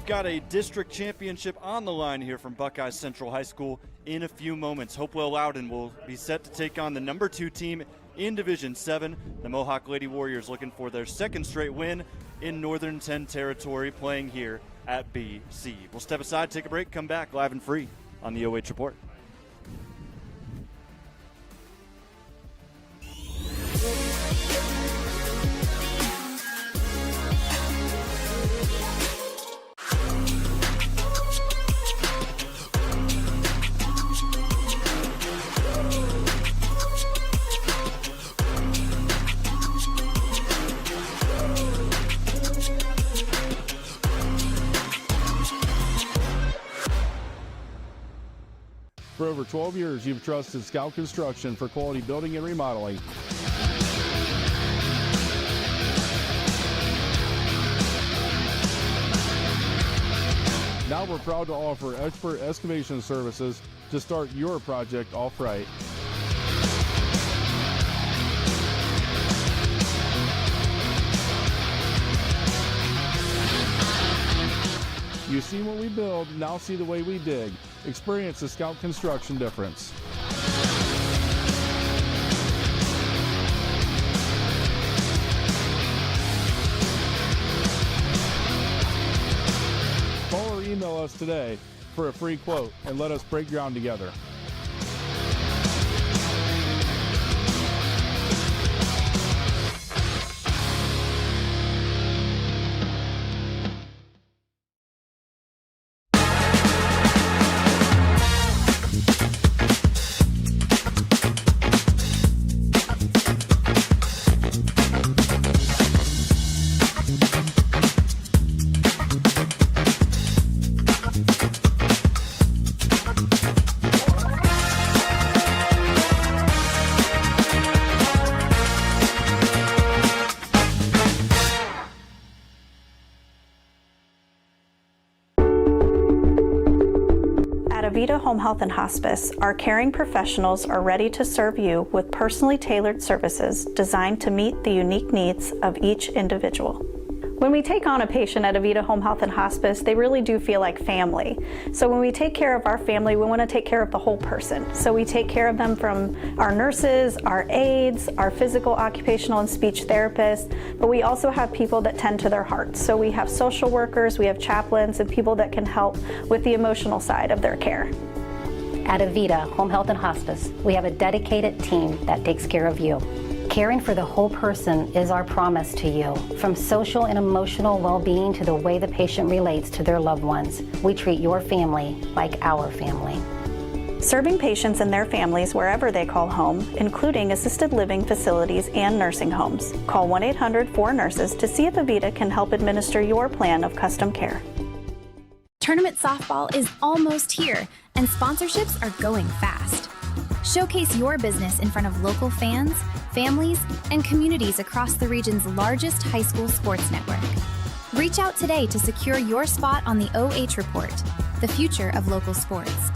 we've got a district championship on the line here from Buckeye Central High School in a few moments. Hopewell-Loudon will be set to take on the number 2 team in Division 7. The Mohawk Lady Warriors looking for their second straight win in Northern 10 territory, playing here at BC. We'll step aside, take a break, come back live and free on the OH Report. For over 12 years, you've trusted Scout Construction for quality building and remodeling. Now we're proud to offer expert excavation services to start your project off right. You've seen what we build, now see the way we dig. Experience the Scout Construction difference. Call or email us today for a free quote and let us break ground together. At Avita Home Health and Hospice, our caring professionals are ready to serve you with personally tailored services designed to meet the unique needs of each individual. When we take on a patient at Avita Home Health and Hospice, they really do feel like family. So when we take care of our family, we want to take care of the whole person. So we take care of them from our nurses, our aides, our physical, occupational, and speech therapists, but we also have people that tend to their hearts. So we have social workers, we have chaplains, and people that can help with the emotional side of their care. At Avita Home Health and Hospice, we have a dedicated team that takes care of you. Caring for the whole person is our promise to you. From social and emotional well-being to the way the patient relates to their loved ones, we treat your family like our family. Serving patients and their families wherever they call home, including assisted living facilities and nursing homes. Call 1-800-4NURSES to see if Avita can help administer your plan of custom care. Tournament softball is almost here, and sponsorships are going fast. Showcase your business in front of local fans, families, and communities across the region's largest high school sports network. Reach out today to secure your spot on the OH Report, the future of local sports.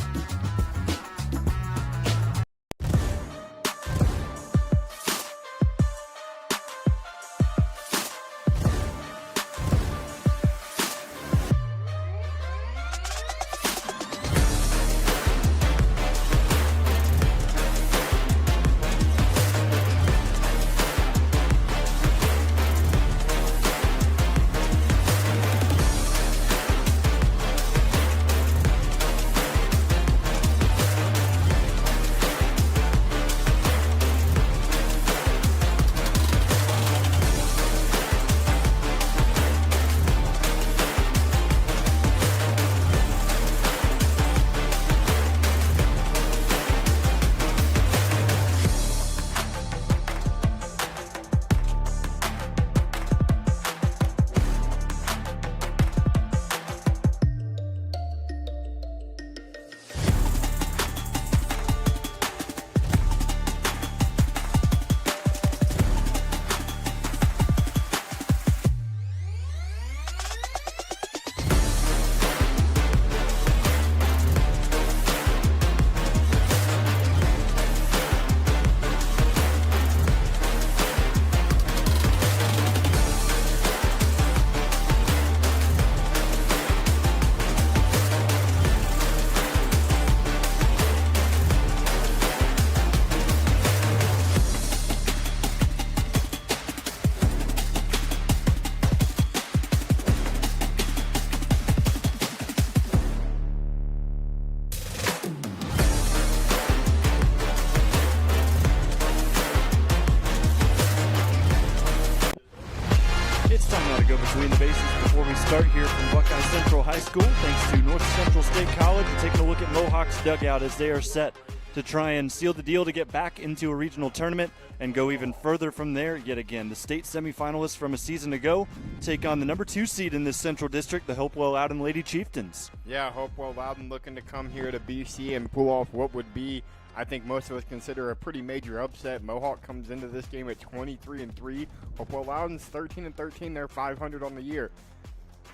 It's time now to go between the bases before we start here from Buckeye Central High School. Thanks to North Central State College. We're taking a look at Mohawk's dugout as they are set to try and seal the deal to get back into a regional tournament and go even further from there. Yet again, the state semifinalists from a season ago take on the number 2 seed in this Central District, the Hopewell-Loudon Lady Chieftains. Yeah, Hopewell-Loudon looking to come here to BC and pull off what would be, I think most of us consider, a pretty major upset. Mohawk comes into this game at 23-3. Hopewell-Loudon's 13-13. They're 500 on the year.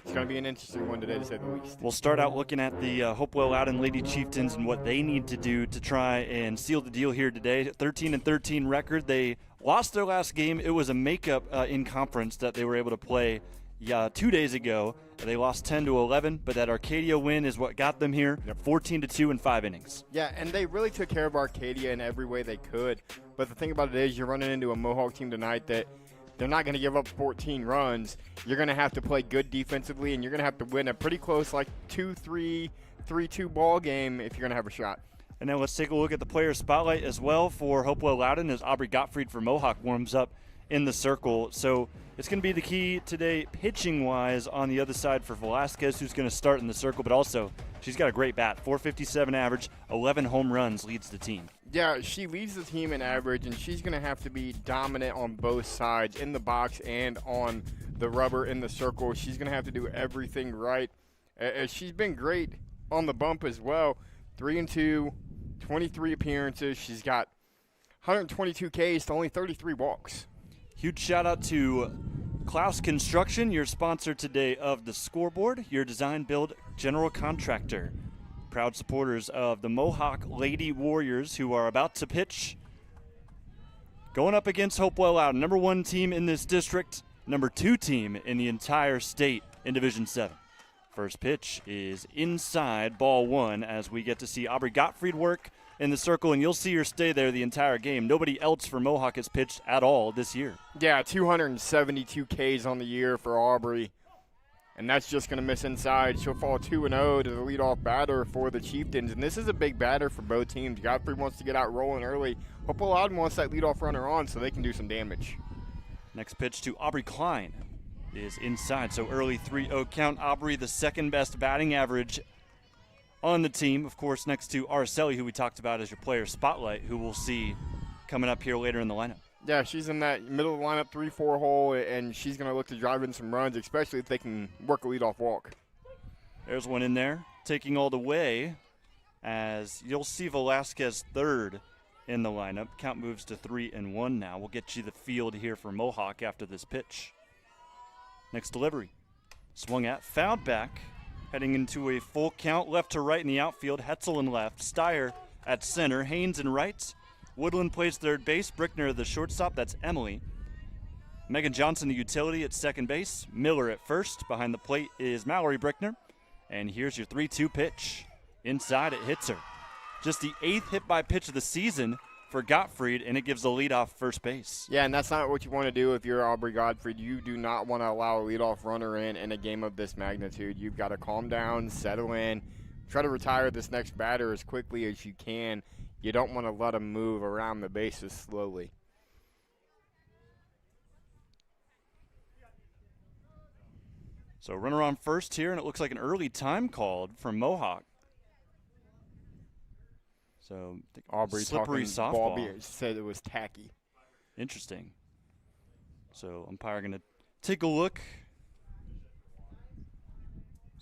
It's going to be an interesting one today, to say the least. We'll start out looking at the Hopewell-Loudon Lady Chieftains and what they need to do to try and seal the deal here today. 13-13 record. They lost their last game. It was a makeup in conference that they were able to play 2 days ago. They lost 10-11, but that Arcadia win is what got them here. 14-2 in 5 innings. Yeah, and they really took care of Arcadia in every way they could. But the thing about it is, you're running into a Mohawk team tonight that they're not going to give up 14 runs. You're going to have to play good defensively, and you're going to have to win a pretty close, like 2-3, 3-2 ball game if you're going to have a shot. And now let's take a look at the player spotlight as well for Hopewell-Loudon as Aubrey Gottfried for Mohawk warms up in the circle. So it's going to be the key today pitching-wise on the other side for Velasquez, who's going to start in the circle, but also she's got a great bat. 457 average, 11 home runs leads the team. Yeah, she leads the team in average, and she's going to have to be dominant on both sides, in the box and on the rubber in the circle. She's going to have to do everything right. She's been great on the bump as well. 3-2, 23 appearances. She's got 122 Ks to only 33 walks. Huge shout out to Clouse Construction, your sponsor today of the scoreboard, your design build general contractor. Proud supporters of the Mohawk Lady Warriors, who are about to pitch. Going up against Hopewell-Loudon, number 1 team in this district, number 2 team in the entire state in Division 7. First pitch is inside, ball 1, as we get to see Aubrey Gottfried work in the circle, and you'll see her stay there the entire game. Nobody else for Mohawk has pitched at all this year. Yeah, 272 Ks on the year for Aubrey. And that's just going to miss inside. She'll fall 2-0 to the leadoff batter for the Chieftains. And this is a big batter for both teams. Godfrey wants to get out rolling early. Hopewell-Loudon wants that leadoff runner on so they can do some damage. Next pitch to Aubrey Klein is inside. So early 3-0 count. Aubrey, the second best batting average on the team. Of course, next to Araceli, who we talked about as your player spotlight, who we'll see coming up here later in the lineup. Yeah, she's in that middle of the lineup, 3-4 hole, and she's going to look to drive in some runs, especially if they can work a leadoff walk. There's one in there, taking all the way, as you'll see Velasquez third in the lineup. Count moves to 3-1 now. We'll get you the field here for Mohawk after this pitch. Next delivery. Swung at, fouled back, heading into a full count, left to right in the outfield. Hetzel in left, Steyer at center, Haynes in right. Woodland plays third base, Brickner the shortstop, that's Emily. Megan Johnson the utility at second base, Miller at first. Behind the plate is Mallory Brickner. And here's your 3-2 pitch. Inside, it hits her. Just the 8th hit by pitch of the season for Gottfried, and it gives the leadoff first base. Yeah, and that's not what you want to do if you're Aubrey Gottfried. You do not want to allow a leadoff runner in a game of this magnitude. You've got to calm down, settle in, try to retire this next batter as quickly as you can. You don't want to let him move around the bases slowly. So runner on first here, and it looks like an early time called from Mohawk. So Aubrey slippery talking softball. Ball said it was tacky. Interesting. So umpire going to take a look.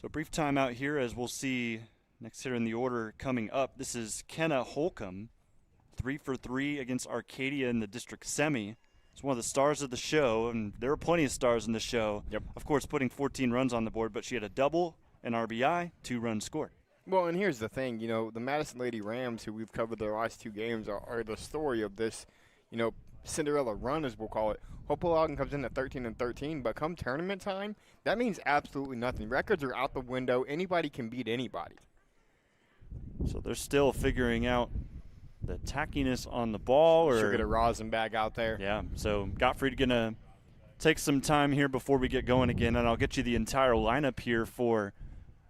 So brief timeout here as we'll see next hitter in the order coming up. This is Kenna Holcomb, 3 for 3 against Arcadia in the district semi. It's one of the stars of the show, and there were plenty of stars in the show. Yep. Of course, putting 14 runs on the board, but she had a double, an RBI, 2 runs scored. Well, and here's the thing, the Madison Lady Rams, who we've covered their last 2 games, are the story of this, Cinderella run, as we'll call it. Hopewell-Loudon comes in at 13-13, but come tournament time, that means absolutely nothing. Records are out the window. Anybody can beat anybody. So they're still figuring out the tackiness on the ball. Should get a rosin bag out there. Yeah, so Gottfried going to take some time here before we get going again, and I'll get you the entire lineup here for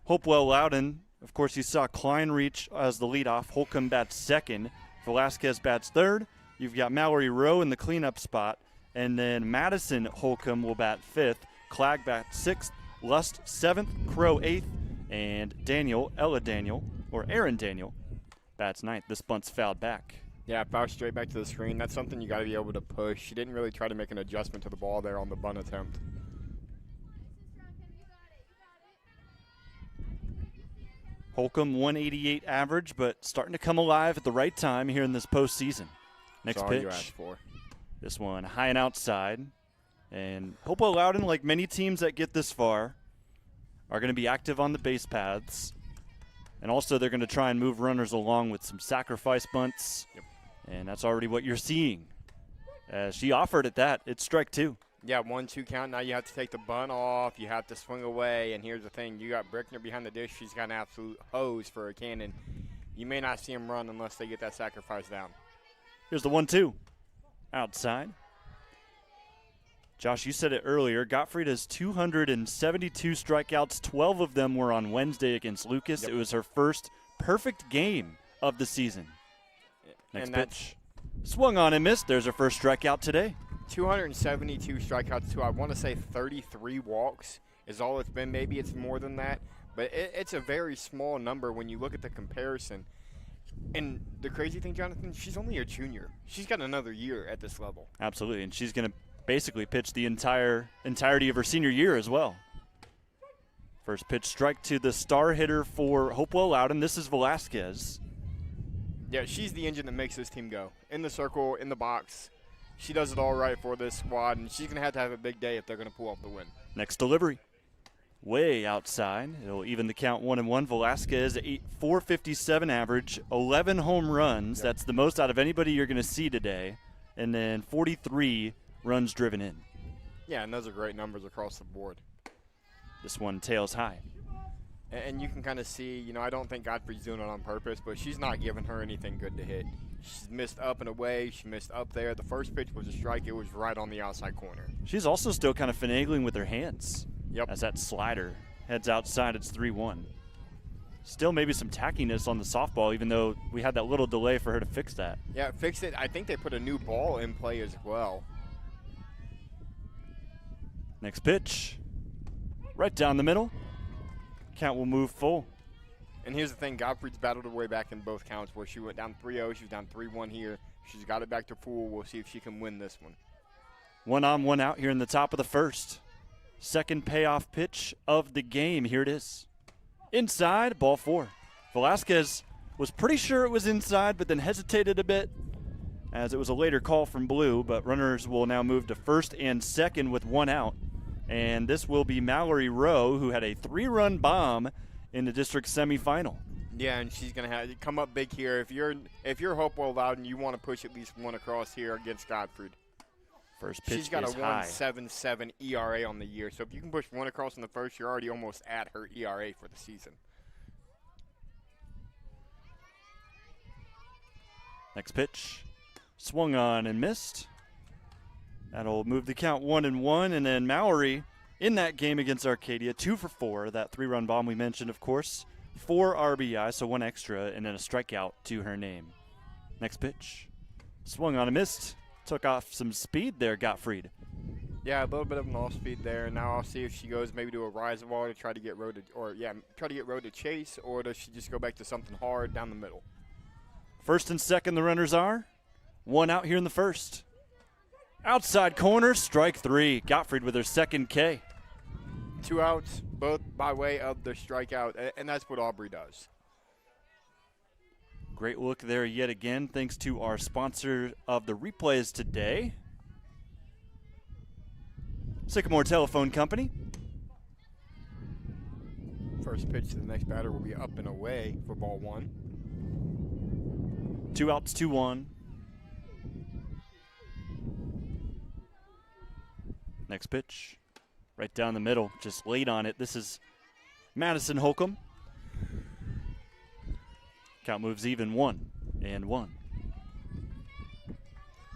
Hopewell-Loudon. Of course, you saw Klein reach as the leadoff. Holcomb bats second. Velasquez bats third. You've got Mallory Rowe in the cleanup spot. And then Madison Holcomb will bat fifth. Clag bats 6th, Lust 7th, Crow 8th, and Aaron Daniel bats 9th. This bunt's fouled back. Yeah, foul straight back to the screen. That's something you got to be able to push. She didn't really try to make an adjustment to the ball there on the bunt attempt. Holcomb 188 average, but starting to come alive at the right time here in this postseason. Next That's all pitch. you asked for. This one high and outside. And Hopewell-Loudon, like many teams that get this far, are going to be active on the base paths. And also they're going to try and move runners along with some sacrifice bunts. Yep. And that's already what you're seeing. As she offered at that, it's strike 2. Yeah, 1-2 count. Now you have to take the bunt off. You have to swing away. And here's the thing. You got Brickner behind the dish. She's got an absolute hose for a cannon. You may not see him run unless they get that sacrifice down. Here's the 1-2. Outside. Josh, you said it earlier. Gottfried has 272 strikeouts. 12 of them were on Wednesday against Lucas. Yep. It was her first perfect game of the season. Next And pitch. Swung on and missed. There's her first strikeout today. 272 strikeouts to, I want to say, 33 walks is all it's been. Maybe it's more than that. But it's a very small number when you look at the comparison. And the crazy thing, Jonathan, she's only a junior. She's got another year at this level. Absolutely, and she's going to basically pitch the entirety of her senior year as well. First pitch strike to the star hitter for Hopewell-Loudon. This is Velasquez. Yeah, she's the engine that makes this team go. In the circle, in the box. She does it all right for this squad, and she's going to have a big day if they're going to pull off the win. Next delivery. Way outside. It'll even the count 1-1. Velasquez, 457 average, 11 home runs. Yep. That's the most out of anybody you're going to see today. And then 43 runs driven in. Yeah, and those are great numbers across the board. This one tails high. And you can kind of see, I don't think Godfrey's doing it on purpose, but she's not giving her anything good to hit. She's missed up and away. She missed up there. The first pitch was a strike. It was right on the outside corner. She's also still kind of finagling with her hands. Yep. As that slider heads outside, it's 3-1. Still maybe some tackiness on the softball, even though we had that little delay for her to fix that. Yeah, fix it. I think they put a new ball in play as well. Next pitch. Right down the middle. Count will move full. And here's the thing. Gottfried's battled her way back in both counts where she went down 3-0. She was down 3-1 here. She's got it back to full. We'll see if she can win this one. 1 on, 1 out here in the top of the first. Second payoff pitch of the game. Here it is. Inside, ball 4. Velasquez was pretty sure it was inside, but then hesitated a bit as it was a later call from Blue, but runners will now move to first and second with 1 out. And this will be Mallory Rowe, who had a 3-run bomb in the district semifinal. Yeah, and she's going to have to come up big here. If you're Hopewell-Loudon, you want to push at least 1 across here against Gottfried. First pitch She's got is a high. 1.77 ERA on the year. So if you can push 1 across in the first, you're already almost at her ERA for the season. Next pitch. Swung on and missed. That'll move the count 1-1. And then Mallory in that game against Arcadia, 2 for 4. That 3-run bomb we mentioned, of course. 4 RBI, so 1 extra, and then a strikeout to her name. Next pitch. Swung on and missed. Took off some speed there, Gottfried. Yeah, a little bit of an off speed there. Now I'll see if she goes maybe to a rise ball to try to get Rowe to chase, or does she just go back to something hard down the middle? First and second the runners are. 1 out here in the first. Outside corner, strike 3. Gottfried with her second K. 2 outs, both by way of the strikeout, and that's what Aubrey does. Great look there yet again, thanks to our sponsor of the replays today, Sycamore Telephone Company. First pitch to the next batter will be up and away for ball 1. 2 outs, 2-1. Next pitch, right down the middle, just late on it. This is Madison Holcomb. Count moves even, 1-1.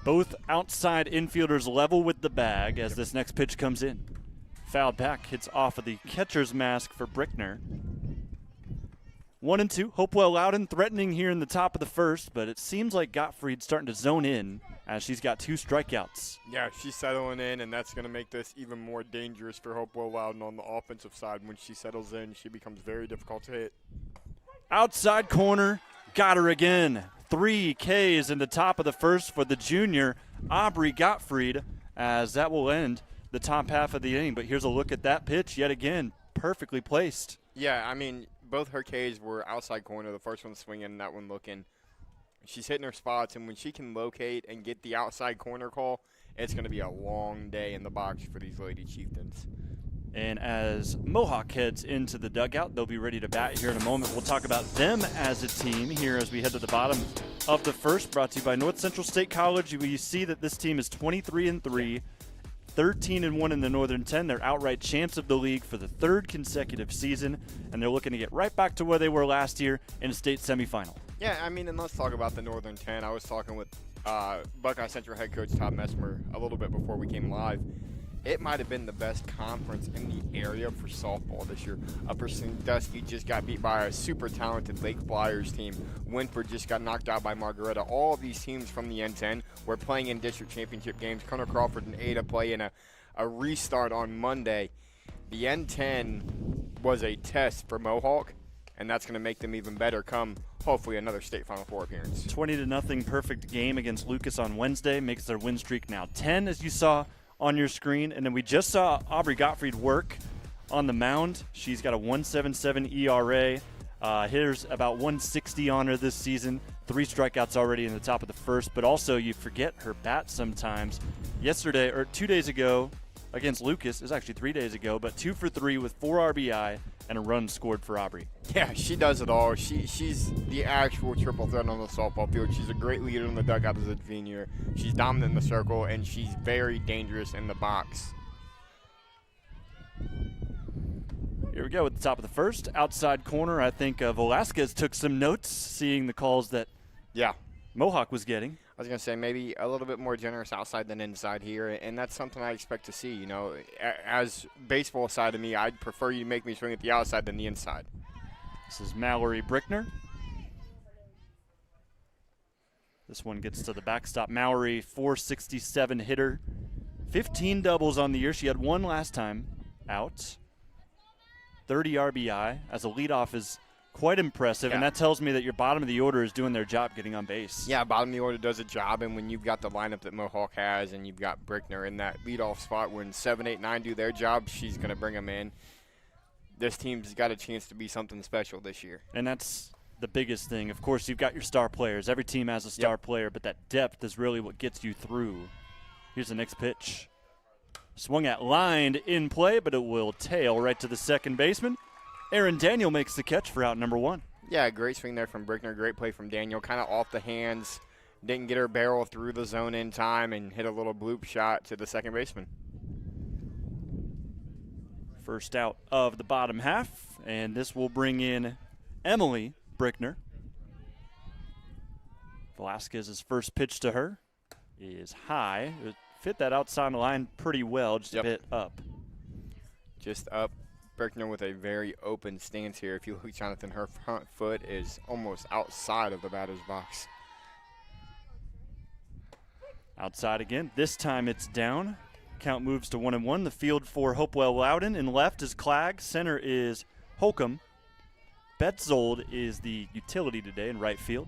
Both outside infielders level with the bag as this next pitch comes in. Fouled back, hits off of the catcher's mask for Brickner. 1-2, Hopewell-Loudon threatening here in the top of the first, but it seems like Gottfried's starting to zone in as she's got 2 strikeouts. Yeah, she's settling in, and that's going to make this even more dangerous for Hopewell-Loudon on the offensive side. When she settles in, she becomes very difficult to hit. Outside corner, got her again. 3 Ks in the top of the first for the junior, Aubrey Gottfried, as that will end the top half of the inning. But here's a look at that pitch yet again, perfectly placed. Yeah, I mean, both her Ks were outside corner. The first one swinging and that one looking. She's hitting her spots, and when she can locate and get the outside corner call, it's going to be a long day in the box for these Lady Chieftains. And as Mohawk heads into the dugout, they'll be ready to bat here in a moment. We'll talk about them as a team here as we head to the bottom of the first, brought to you by North Central State College. We see that this team is 23-3, 13-1 in the Northern 10. They're outright champs of the league for the 3rd consecutive season, and they're looking to get right back to where they were last year in a state semifinal. Yeah, I mean, and let's talk about the Northern 10. I was talking with Buckeye Central head coach Todd Messmer a little bit before we came live. It might have been the best conference in the area for softball this year. Upper Sandusky just got beat by a super talented Lake Flyers team. Wynford just got knocked out by Margaretta. All of these teams from the N10 were playing in district championship games. Connor Crawford and Ada play in a restart on Monday. The N10 was a test for Mohawk, and that's going to make them even better come, hopefully, another state Final Four appearance. 20-0 perfect game against Lucas on Wednesday makes their win streak now 10, as you saw on your screen. And then we just saw Aubrey Gottfried work on the mound. She's got a 1.77 ERA. Hitters about 160 on her this season. 3 strikeouts already in the top of the first. But also, you forget her bat sometimes. Yesterday, or 2 days ago, against Lucas, it was actually 3 days ago, but 2 for 3 with 4 RBI and a run scored for Aubrey. Yeah, she does it all. She's the actual triple threat on the softball field. She's a great leader in the dugout as a junior. She's dominant in the circle, and she's very dangerous in the box. Here we go at the top of the first. Outside corner, I think Velasquez took some notes, seeing the calls that Mohawk was getting. I was going to say maybe a little bit more generous outside than inside here, and that's something I expect to see. You know, as baseball side of me, I'd prefer you to make me swing at the outside than the inside. This is Mallory Brickner. This one gets to the backstop. Mallory, 467 hitter, 15 doubles on the year. She had 1 last time out. 30 RBI as a leadoff is quite impressive, and that tells me that your bottom of the order is doing their job getting on base. Yeah, bottom of the order does a job, and when you've got the lineup that Mohawk has and you've got Brickner in that leadoff spot, when 7, 8, 9 do their job, she's going to bring them in. This team's got a chance to be something special this year. And that's the biggest thing. Of course, you've got your star players. Every team has a star player, but that depth is really what gets you through. Here's the next pitch. Swung at, lined in play, but it will tail right to the second baseman. Aaron Daniel makes the catch for out number 1. Yeah, great swing there from Brickner. Great play from Daniel. Kind of off the hands. Didn't get her barrel through the zone in time and hit a little bloop shot to the second baseman. First out of the bottom half, and this will bring in Emily Brickner. Velasquez's first pitch to her is high. It fit that outside line pretty well, just a bit up. Just up. Brickner with a very open stance here. If you look, Jonathan, her front foot is almost outside of the batter's box. Outside again. This time it's down. Count moves to 1-1. The field for Hopewell-Loudon. In left is Clag. Center is Holcomb. Betzold is the utility today in right field.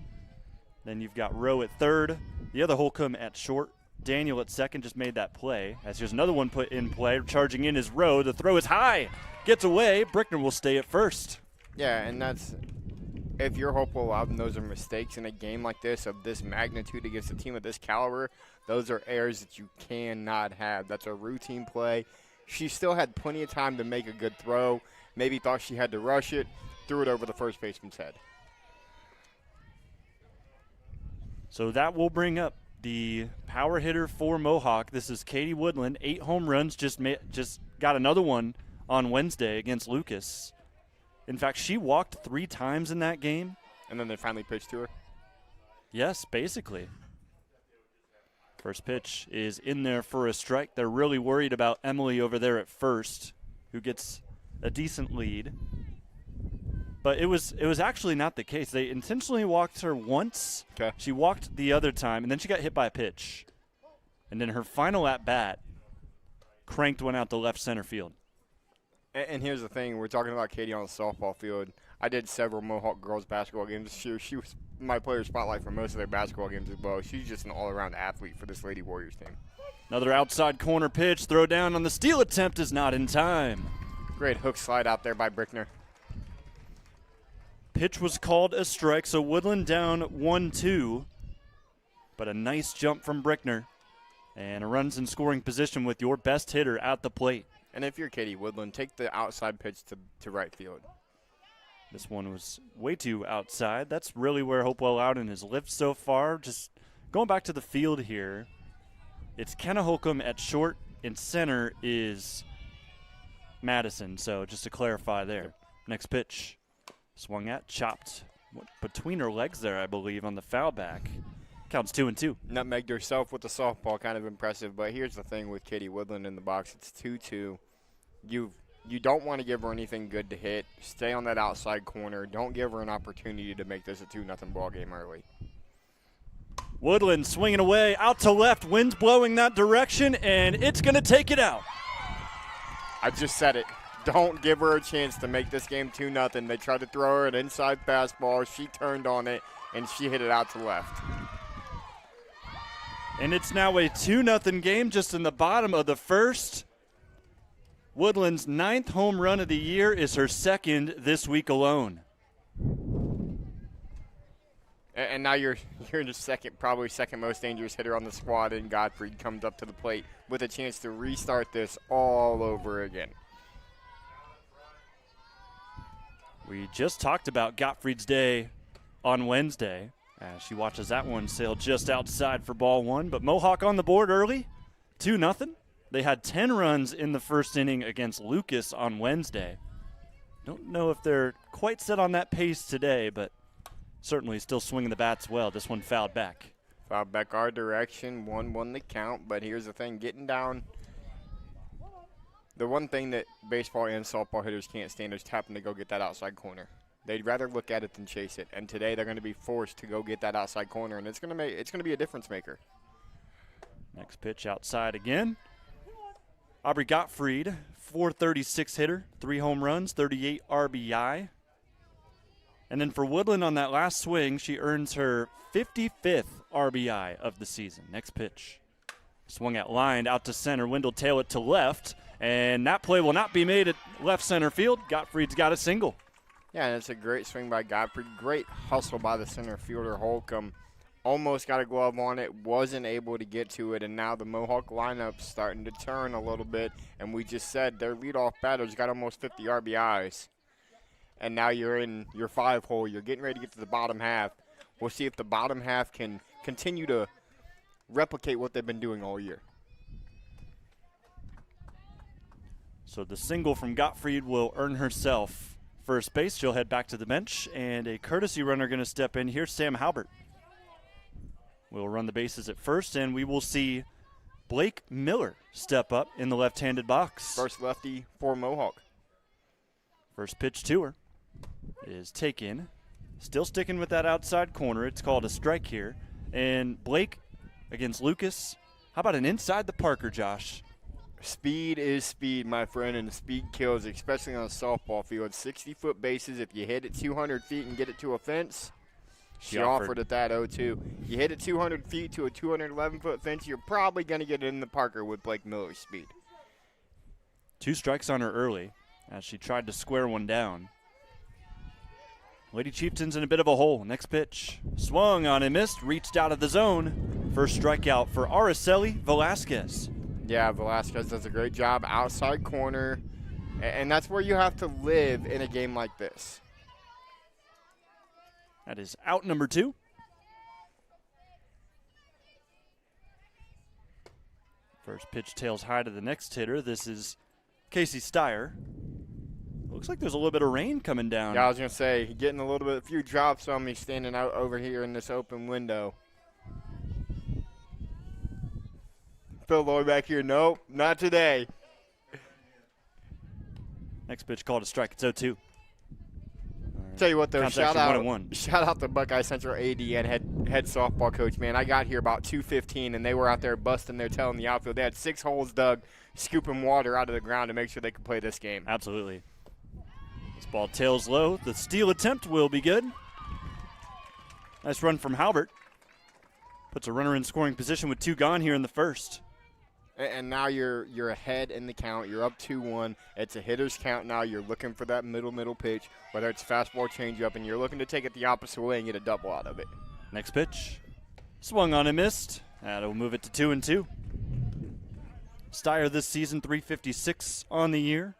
Then you've got Rowe at third. The other Holcomb at short. Daniel at second just made that play. As here's another one put in play. Charging in is Rowe. The throw is high. Gets away. Brickner will stay at first. Yeah, and that's, if you're Hopewell-Loudon, those are mistakes in a game like this of this magnitude against a team of this caliber. Those are errors that you cannot have. That's a routine play. She still had plenty of time to make a good throw. Maybe thought she had to rush it. Threw it over the first baseman's head. So that will bring up the power hitter for Mohawk. This is Katie Woodland. 8 home runs, just got another one on Wednesday against Lucas. In fact, she walked 3 times in that game. And then they finally pitched to her? Yes, basically. First pitch is in there for a strike. They're really worried about Emily over there at first, who gets a decent lead. But it was actually not the case. They intentionally walked her once. Okay. She walked the other time, and then she got hit by a pitch. And then her final at-bat cranked one out to left center field. And here's the thing. We're talking about Katie on the softball field. I did several Mohawk girls basketball games this year. She was my player spotlight for most of their basketball games as well. She's just an all-around athlete for this Lady Warriors team. Another outside corner pitch. Throw down on the steal attempt is not in time. Great hook slide out there by Brickner. Pitch was called a strike, so Woodland down 1-2. But a nice jump from Brickner. And a runs in scoring position with your best hitter at the plate. And if you're Katie Woodland, take the outside pitch to right field. This one was way too outside. That's really where Hopewell-Loudon has lived so far. Just going back to the field here, it's Kenna Holcomb at short, and center is Madison. So just to clarify there. Next pitch. Swung at, chopped between her legs there, I believe, on the foul back. Counts 2-2. Nutmegged herself with the softball, kind of impressive. But here's the thing with Katie Woodland in the box. It's 2-2. You don't want to give her anything good to hit. Stay on that outside corner. Don't give her an opportunity to make this a 2-0 ball game early. Woodland swinging away out to left. Wind's blowing that direction, and it's going to take it out. I just said it. Don't give her a chance to make this game 2-0. They tried to throw her an inside fastball. She turned on it, and she hit it out to left. And it's now a 2-0 game just in the bottom of the first. Woodland's 9th home run of the year is her 2nd this week alone. And now you're the probably second most dangerous hitter on the squad, and Gottfried comes up to the plate with a chance to restart this all over again. We just talked about Gottfried's day on Wednesday. She watches that one sail just outside for ball one. But Mohawk on the board early, 2-0. They had 10 runs in the first inning against Lucas on Wednesday. Don't know if they're quite set on that pace today, but certainly still swinging the bats well. This one fouled back. Fouled back our direction, 1-1 the count. But here's the thing, getting down. The one thing that baseball and softball hitters can't stand is having to go get that outside corner. They'd rather look at it than chase it. And today they're going to be forced to go get that outside corner, and it's going to be a difference maker. Next pitch outside again. Aubrey Gottfried, .436 hitter, 3 home runs, 38 RBI. And then for Woodland on that last swing, she earns her 55th RBI of the season. Next pitch. Swung at line out to center. Wendell tail it to left. And that play will not be made at left center field. Gottfried's got a single. Yeah, and it's a great swing by Gottfried. Great hustle by the center fielder, Holcomb. Almost got a glove on it, wasn't able to get to it, and now the Mohawk lineup's starting to turn a little bit. And we just said their leadoff batter's got almost 50 RBIs. And now you're in your 5-hole. You're getting ready to get to the bottom half. We'll see if the bottom half can continue to replicate what they've been doing all year. So the single from Gottfried will earn herself first base. She'll head back to the bench, and a courtesy runner going to step in here, Sam Halbert. We'll run the bases at first, and we will see Blake Miller step up in the left-handed box. First lefty for Mohawk. First pitch to her is taken. Still sticking with that outside corner. It's called a strike here. And Blake against Lucas. How about an inside the Parker, Josh? Speed is speed, my friend, and speed kills, especially on a softball field. 60-foot bases, if you hit it 200 feet and get it to a fence, she offered at that 0-2. You hit it 200 feet to a 211-foot fence, you're probably going to get it in the Parker with Blake Miller's speed. 2 strikes on her early as she tried to square one down. Lady Chieftains in a bit of a hole. Next pitch. Swung on and missed, reached out of the zone. First strikeout for Araceli Velasquez. Yeah, Velasquez does a great job. Outside corner. And that's where you have to live in a game like this. That is out number 2. First pitch tails high to the next hitter. This is Casey Steyer. Looks like there's a little bit of rain coming down. Yeah, I was going to say, getting a little bit, a few drops on me standing out over here in this open window. Phil Lloyd back here, nope, not today. Next pitch called a strike. It's 0-2. Tell you what, though, Count's shout actually 1-1. out to Buckeye Central AD and head softball coach, man. I got here about 2:15, and they were out there busting their tail in the outfield. They had 6 holes dug, scooping water out of the ground to make sure they could play this game. Absolutely. This ball tails low. The steal attempt will be good. Nice run from Halbert. Puts a runner in scoring position with 2 gone here in the first. And now you're ahead in the count. You're up 2-1. It's a hitter's count now. You're looking for that middle pitch, whether it's fastball, changeup, and you're looking to take it the opposite way and get a double out of it. Next pitch. Swung on and missed. That'll move it to 2-2. Steyer this season, 356 on the year.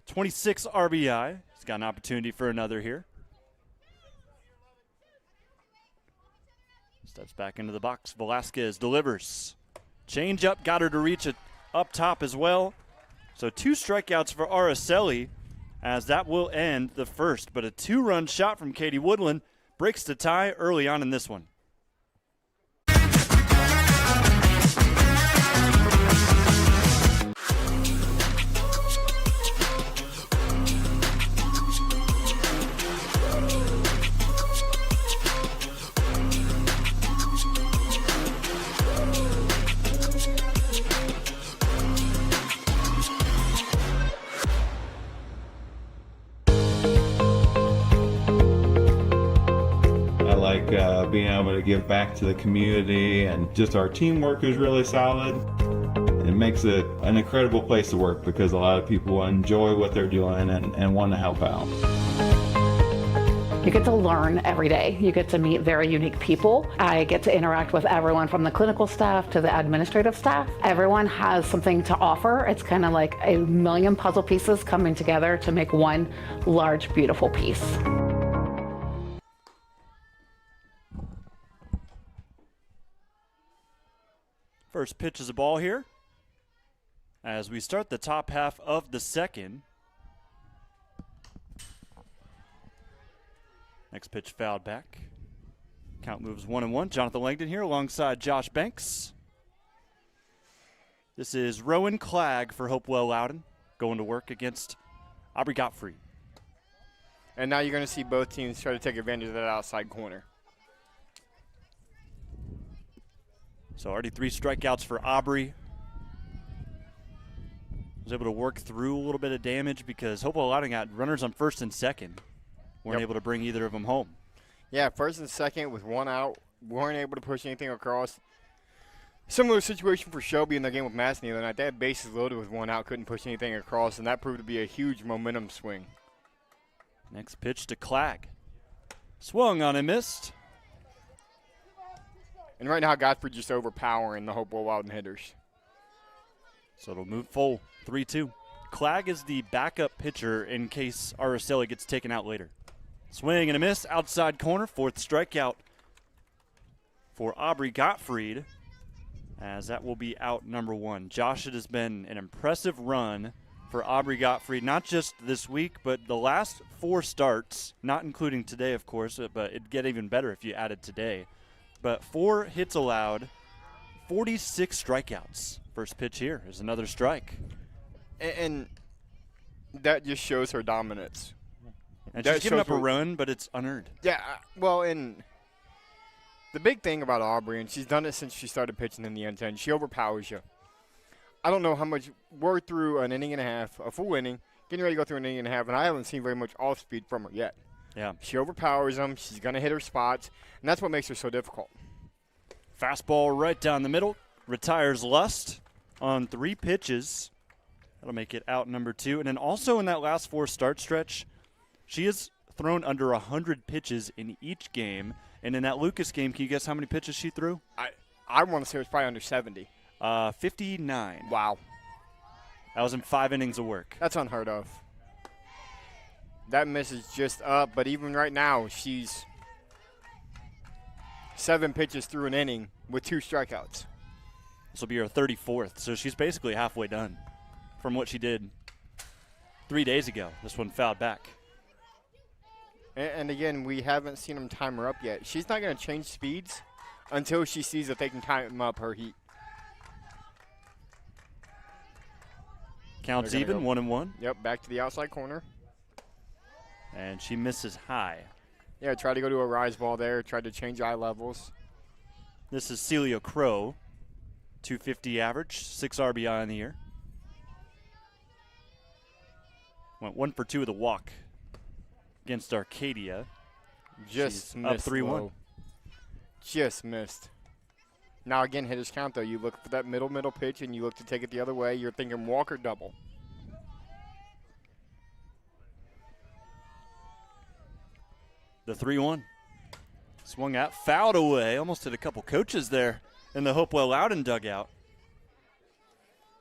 26 RBI. He's got an opportunity for another here. Steps back into the box. Velasquez delivers. Change up, got her to reach it up top as well. So 2 strikeouts for Araceli as that will end the first. But a 2-run shot from Katie Woodland breaks the tie early on in this one. Being able to give back to the community, and just our teamwork is really solid. It makes it an incredible place to work because a lot of people enjoy what they're doing and want to help out. You get to learn every day. You get to meet very unique people. I get to interact with everyone from the clinical staff to the administrative staff. Everyone has something to offer. It's kind of like a million puzzle pieces coming together to make one large, beautiful piece. First pitch is a ball here as we start the top half of the second. Next pitch fouled back. Count moves 1-1. Jonathon Langdon here alongside Josh Banks. This is Rowan Clegg for Hopewell-Loudon going to work against Aubrey Gottfried. And now you're going to see both teams try to take advantage of that outside corner. So already 3 strikeouts for Aubrey. Was able to work through a little bit of damage because Hopewell-Loudon got runners on first and second. Weren't able to bring either of them home. Yeah, first and second with 1 out. Weren't able to push anything across. Similar situation for Shelby in their game with Masson the other night. They had bases loaded with 1 out, couldn't push anything across, and that proved to be a huge momentum swing. Next pitch to Clegg. Swung on and missed. And right now, Godfrey just overpowering the Hopewell-Loudon hitters. So it'll move full, 3-2. Clegg is the backup pitcher in case Araceli gets taken out later. Swing and a miss, outside corner, 4th strikeout for Aubrey Gottfried, as that will be out number 1. Josh, it has been an impressive run for Aubrey Gottfried, not just this week, but the last 4 starts, not including today, of course, but it'd get even better if you added today. But 4 hits allowed, 46 strikeouts. First pitch here is another strike. And that just shows her dominance. And she's giving up a run, but it's unearned. Yeah, well, and the big thing about Aubrey, and she's done it since she started pitching in the end zone, she overpowers you. I don't know how much we're through an inning and a half, a full inning, getting ready to go through an inning and a half, and I haven't seen very much off speed from her yet. Yeah. She overpowers them. She's going to hit her spots, and that's what makes her so difficult. Fastball right down the middle. Retires Lust on 3 pitches. That'll make it out number 2. And then also in that last 4 start stretch, she has thrown under 100 pitches in each game. And in that Lucas game, can you guess how many pitches she threw? I want to say it was probably under 70. 59. Wow. That was in 5 innings of work. That's unheard of. That miss is just up, but even right now, she's 7 pitches through an inning with 2 strikeouts. This will be her 34th, so she's basically halfway done from what she did 3 days ago. This one fouled back. And again, we haven't seen them time her up yet. She's not going to change speeds until she sees that they can time up her heat. Counts even, 1-1. Yep, back to the outside corner. And she misses high. Yeah, tried to go to a rise ball there, tried to change eye levels. This is Celia Crow, 250 average, 6 RBI in the year. Went 1 for 2 with a walk against Arcadia. Just She's missed. up 3-1. Low. Just missed. Now again, hitters count though. You look for that middle pitch and you look to take it the other way. You're thinking walk or double. The 3-1. Swung out, fouled away. Almost hit a couple coaches there in the Hopewell-Loudon dugout.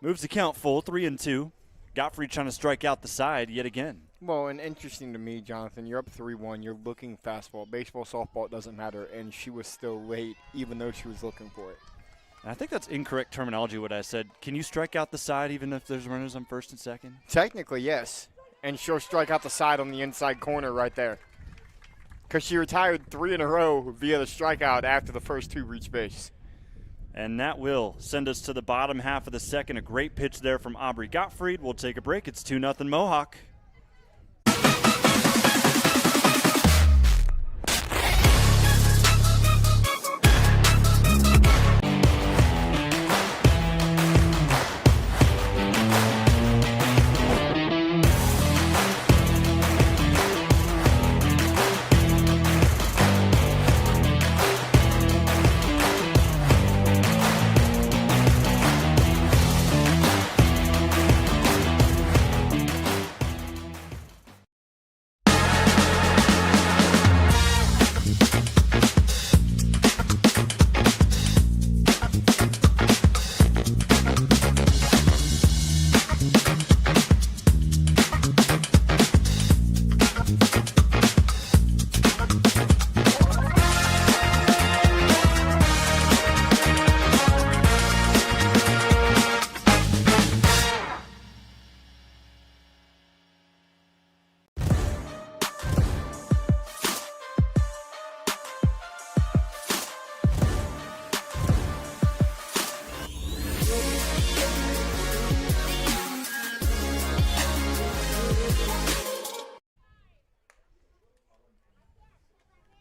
Moves the count full, 3-2. Godfrey trying to strike out the side yet again. Well, and interesting to me, Jonathan, you're up 3-1. You're looking fastball. Baseball, softball, it doesn't matter. And she was still late, even though she was looking for it. I think that's incorrect terminology, what I said. Can you strike out the side even if there's runners on first and second? Technically, yes. And she'll strike out the side on the inside corner right there. Because she retired 3 in a row via the strikeout after the first 2 reached base. And that will send us to the bottom half of the second. A great pitch there from Aubrey Gottfried. We'll take a break. It's 2-0 Mohawk.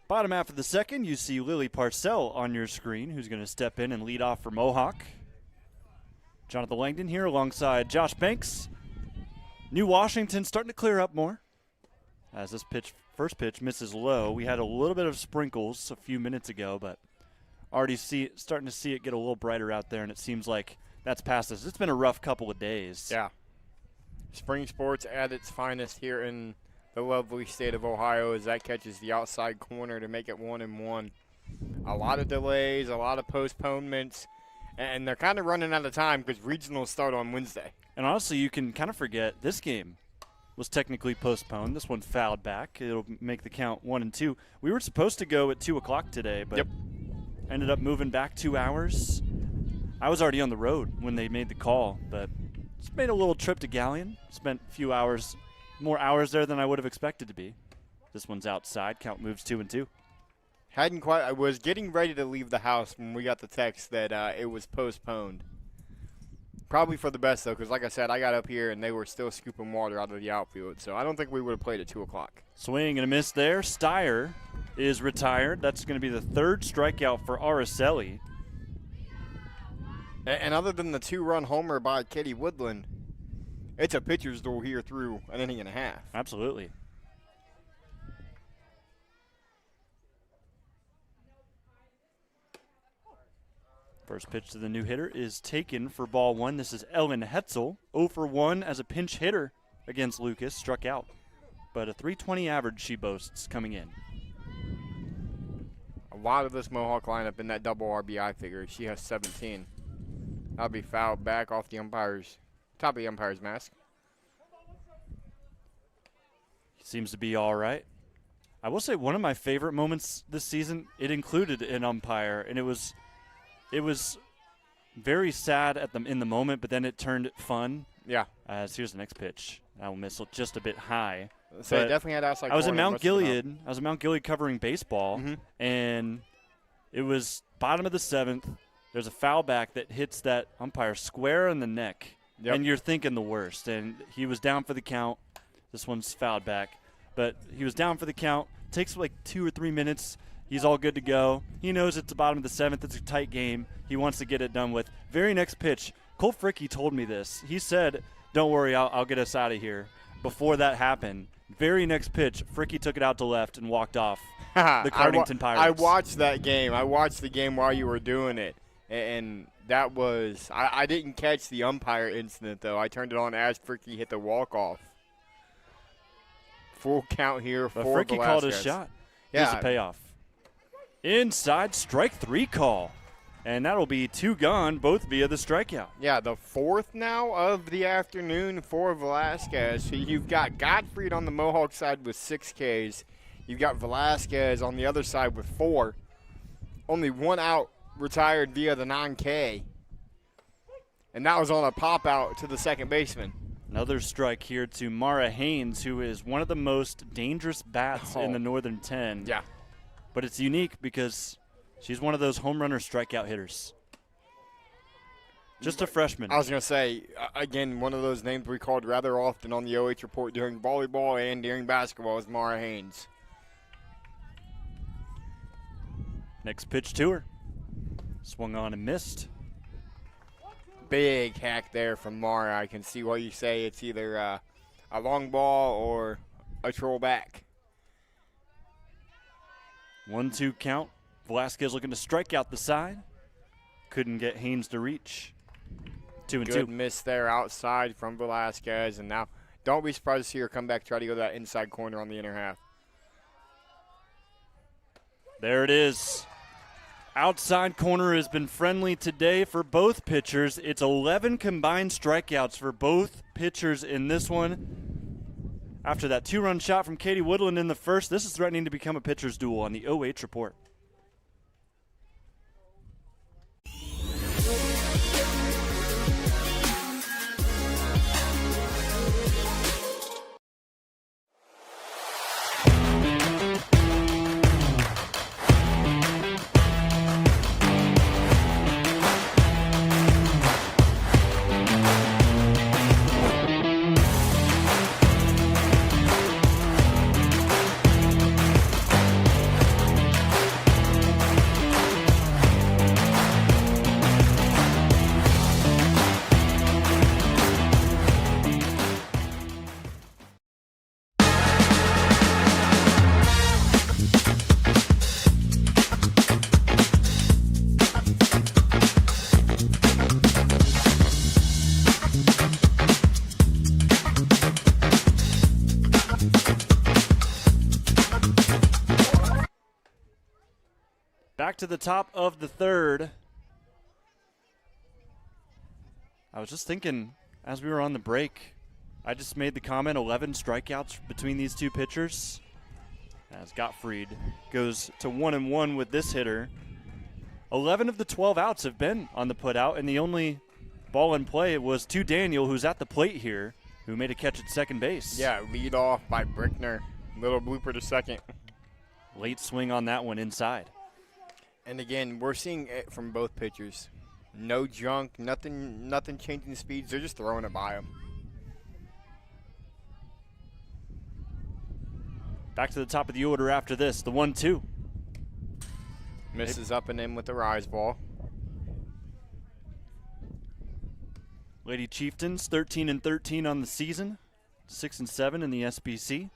Bottom half of the second, you see Lily Parcell on your screen, who's going to step in and lead off for Mohawk. Jonathon Langdon here alongside Josh Banks. New Washington starting to clear up more. As this first pitch misses low. We had a little bit of sprinkles a few minutes ago, but already starting to see it get a little brighter out there, and it seems like that's past us. It's been a rough couple of days. Yeah. Spring sports at its finest here in the lovely state of Ohio as that catches the outside corner to make it 1-1. A lot of delays, a lot of postponements, and they're kind of running out of time because regionals start on Wednesday. And honestly, you can kind of forget this game was technically postponed. This one fouled back. It'll make the count 1-2. We were supposed to go at 2 o'clock today, but ended up moving back 2 hours. I was already on the road when they made the call, but just made a little trip to Galleon. Spent a few hours, more hours there than I would have expected to be. This one's outside. Count moves 2-2. I was getting ready to leave the house when we got the text that it was postponed. Probably for the best, though, because like I said, I got up here and they were still scooping water out of the outfield. So I don't think we would have played at 2 o'clock. Swing and a miss there. Steyer is retired. That's going to be the third strikeout for Araceli. And other than the 2-run homer by Katie Woodland, it's a pitcher's duel here through an inning and a half. Absolutely. First pitch to the new hitter is taken for ball 1. This is Ellen Hetzel, 0 for 1 as a pinch hitter against Lucas, struck out. But a .320 average she boasts coming in. A lot of this Mohawk lineup in that double RBI figure. She has 17. That'll be fouled back off the top of the umpire's mask. Seems to be all right. I will say one of my favorite moments this season, it included an umpire, and it was very sad in the moment, but then it turned fun. Yeah. As here's the next pitch. I will miss just a bit high. So it definitely had outside. I was at Mount Gilead. I was at Mount Gilead covering baseball, and it was bottom of the 7th. There's a foul back that hits that umpire square in the neck, and you're thinking the worst. And he was down for the count. This one's fouled back. but he was down for the count. Takes like 2 or 3 minutes. He's all good to go. He knows it's the bottom of the 7th. It's a tight game. He wants to get it done with. Very next pitch, Cole Fricky told me this. He said, don't worry, I'll get us out of here. Before that happened, very next pitch, Fricky took it out to left and walked off. The Cardington Pirates. I watched that game. I watched the game while you were doing it, and that was – I didn't catch the umpire incident, though. I turned it on as Fricky hit the walk-off. Full count here for Velasquez. Fricky called his shot. Yeah. Here's the payoff. Inside, strike 3 call. And that'll be 2 gone, both via the strikeout. Yeah, the 4th now of the afternoon for Velasquez. So you've got Gottfried on the Mohawk side with 6 Ks. You've got Velasquez on the other side with 4. Only 1 out retired via the 9K. And that was on a pop-out to the second baseman. Another strike here to Mara Haynes, who is one of the most dangerous bats in the Northern 10. Yeah. But it's unique because she's one of those home runner strikeout hitters. Just a freshman. I was going to say, again, one of those names we called rather often on the OH report during volleyball and during basketball is Mara Haynes. Next pitch to her. Swung on and missed. Big hack there from Mara. I can see why you say it's either a long ball or a troll back. 1-2 count. Velasquez looking to strike out the side. Couldn't get Haynes to reach. 2-2. Good miss there outside from Velasquez. And now don't be surprised to see her come back, try to go to that inside corner on the inner half. There it is. Outside corner has been friendly today for both pitchers. It's 11 combined strikeouts for both pitchers in this one. After that 2-run shot from Katie Woodland in the first, this is threatening to become a pitcher's duel on the OH report. Back to the top of the third. I was just thinking as we were on the break, I just made the comment 11 strikeouts between these two pitchers. As Gottfried goes to 1-1 with this hitter. 11 of the 12 outs have been on the putout, and the only ball in play was to Daniel, who's at the plate here, who made a catch at second base. Yeah, lead off by Brickner. Little blooper to second. Late swing on that one inside. And again, we're seeing it from both pitchers. No junk, nothing changing speeds. They're just throwing it by them. Back to the top of the order after this, the 1-2. Misses up and in with the rise ball. Lady Chieftains 13-13 on the season, 6-7 in the SBC.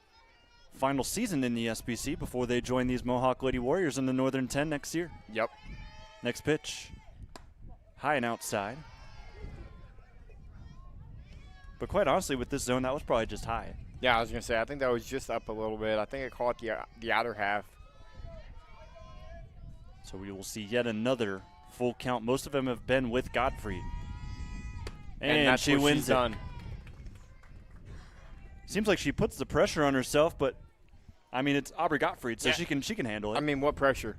Final season in the SBC before they join these Mohawk Lady Warriors in the Northern 10 next year. Yep. Next pitch, high and outside. But quite honestly, with this zone, that was probably just high. Yeah, I was going to say, I think that was just up a little bit. I think it caught the outer half. So we will see yet another full count. Most of them have been with Gottfried. And that's she what wins she's it. done. Seems like she puts the pressure on herself, but I mean, it's Aubrey Gottfried, so Yeah. she can handle it. I mean, what pressure?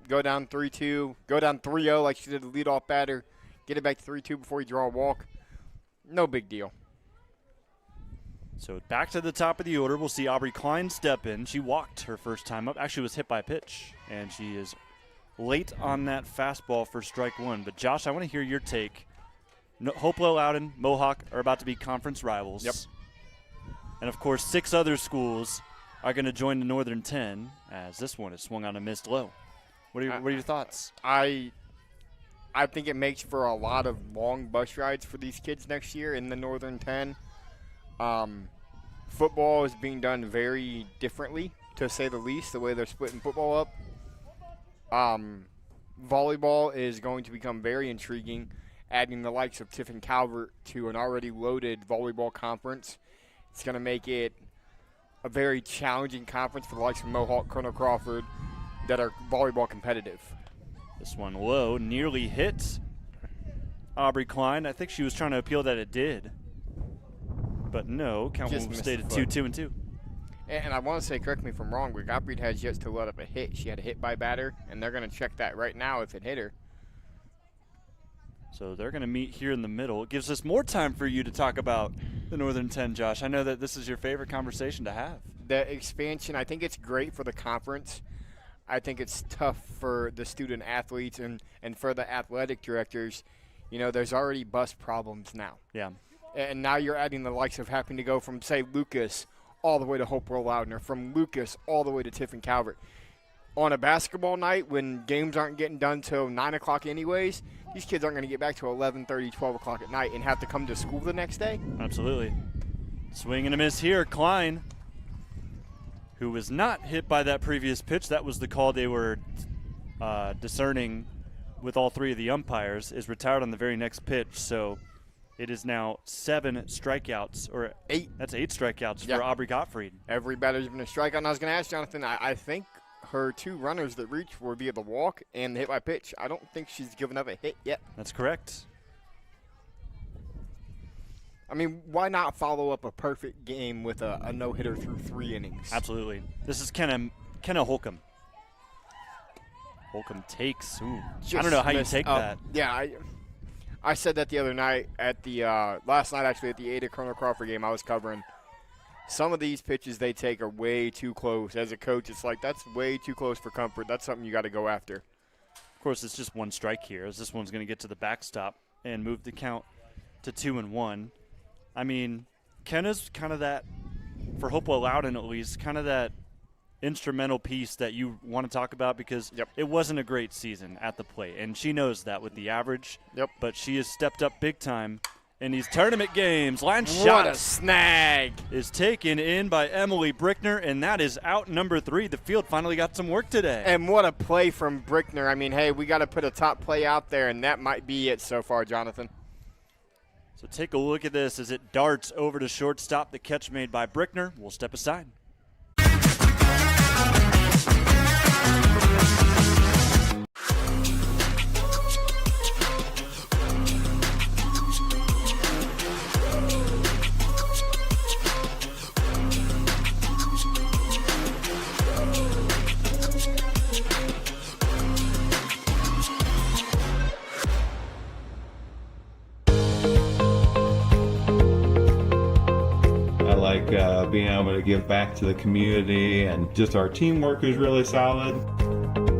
Go down 3-2, go down 3-0 like she did the leadoff batter, get it back to 3-2 before you draw a walk. No big deal. So back to the top of the order, we'll see Aubrey Klein step in. She walked her first time up. Actually was hit by a pitch, and she is late on that fastball for strike one. But Josh, I want to hear your take. Hopewell-Loudon, Mohawk are about to be conference rivals. Yep. And of course, 6 other schools are going to join the Northern 10 as this one is swung on a missed low. What are your thoughts? I think it makes for a lot of long bus rides for these kids next year in the Northern 10. Football is being done very differently, to say the least, the way they're splitting football up. Volleyball is going to become very intriguing, adding the likes of Tiffin Calvert to an already loaded volleyball conference. It's going to make it a very challenging conference for the likes of Mohawk, Colonel Crawford, that are volleyball competitive. This one low, nearly hit Aubrey Klein. I think she was trying to appeal that it did. But no, count will stay at 2-2-2. And I want to say, correct me if I'm wrong, but Gottfried has yet to let up a hit. She had a hit by batter, and they're going to check that right now if it hit her. So they're going to meet here in the middle. It gives us more time for you to talk about the Northern 10, Josh. I know that this is your favorite conversation to have. The expansion, I think it's great for the conference. I think it's tough for the student athletes and for the athletic directors. You know, there's already bus problems now. Yeah. And now you're adding the likes of having to go from, say, Lucas all the way to Hopewell-Loudon, or from Lucas all the way to Tiffin Calvert. On a basketball night when games aren't getting done till 9 o'clock anyways, these kids aren't going to get back to 11:30, 12 o'clock at night and have to come to school the next day. Absolutely. Swing and a miss here. Klein, who was not hit by that previous pitch. That was the call they were discerning with all three of the umpires, is retired on the very next pitch. So it is now 7 strikeouts, or 8. That's 8 strikeouts for Aubrey Gottfried. Every batter's been a strikeout. And I was going to ask Jonathan, I think her 2 runners that reached were via the walk and the hit by pitch. I don't think she's given up a hit yet. That's correct. I mean, why not follow up a perfect game with a no-hitter through 3 innings? Absolutely. This is Kenna Holcomb. Holcomb takes. Ooh, I don't know how you take that. Yeah, I said that the other night at the last night actually at the Ada Colonel Crawford game I was covering. Some of these pitches they take are way too close. As a coach, it's like, that's way too close for comfort. That's something you got to go after. Of course, it's just 1 strike here, as this one's going to get to the backstop and move the count to 2-1. I mean, Kenna's kind of that, for Hopewell-Loudon at least, kind of that instrumental piece that you want to talk about, because it wasn't a great season at the plate, and she knows that with the average. But she has stepped up big time in these tournament games. Line shot. What a snag. Is taken in by Emily Brickner, and that is out number 3. The field finally got some work today. And what a play from Brickner. I mean, hey, we got to put a top play out there, and that might be it so far, Jonathan. So take a look at this as it darts over to shortstop. The catch made by Brickner. We'll step aside. Being able to give back to the community, and just our teamwork is really solid.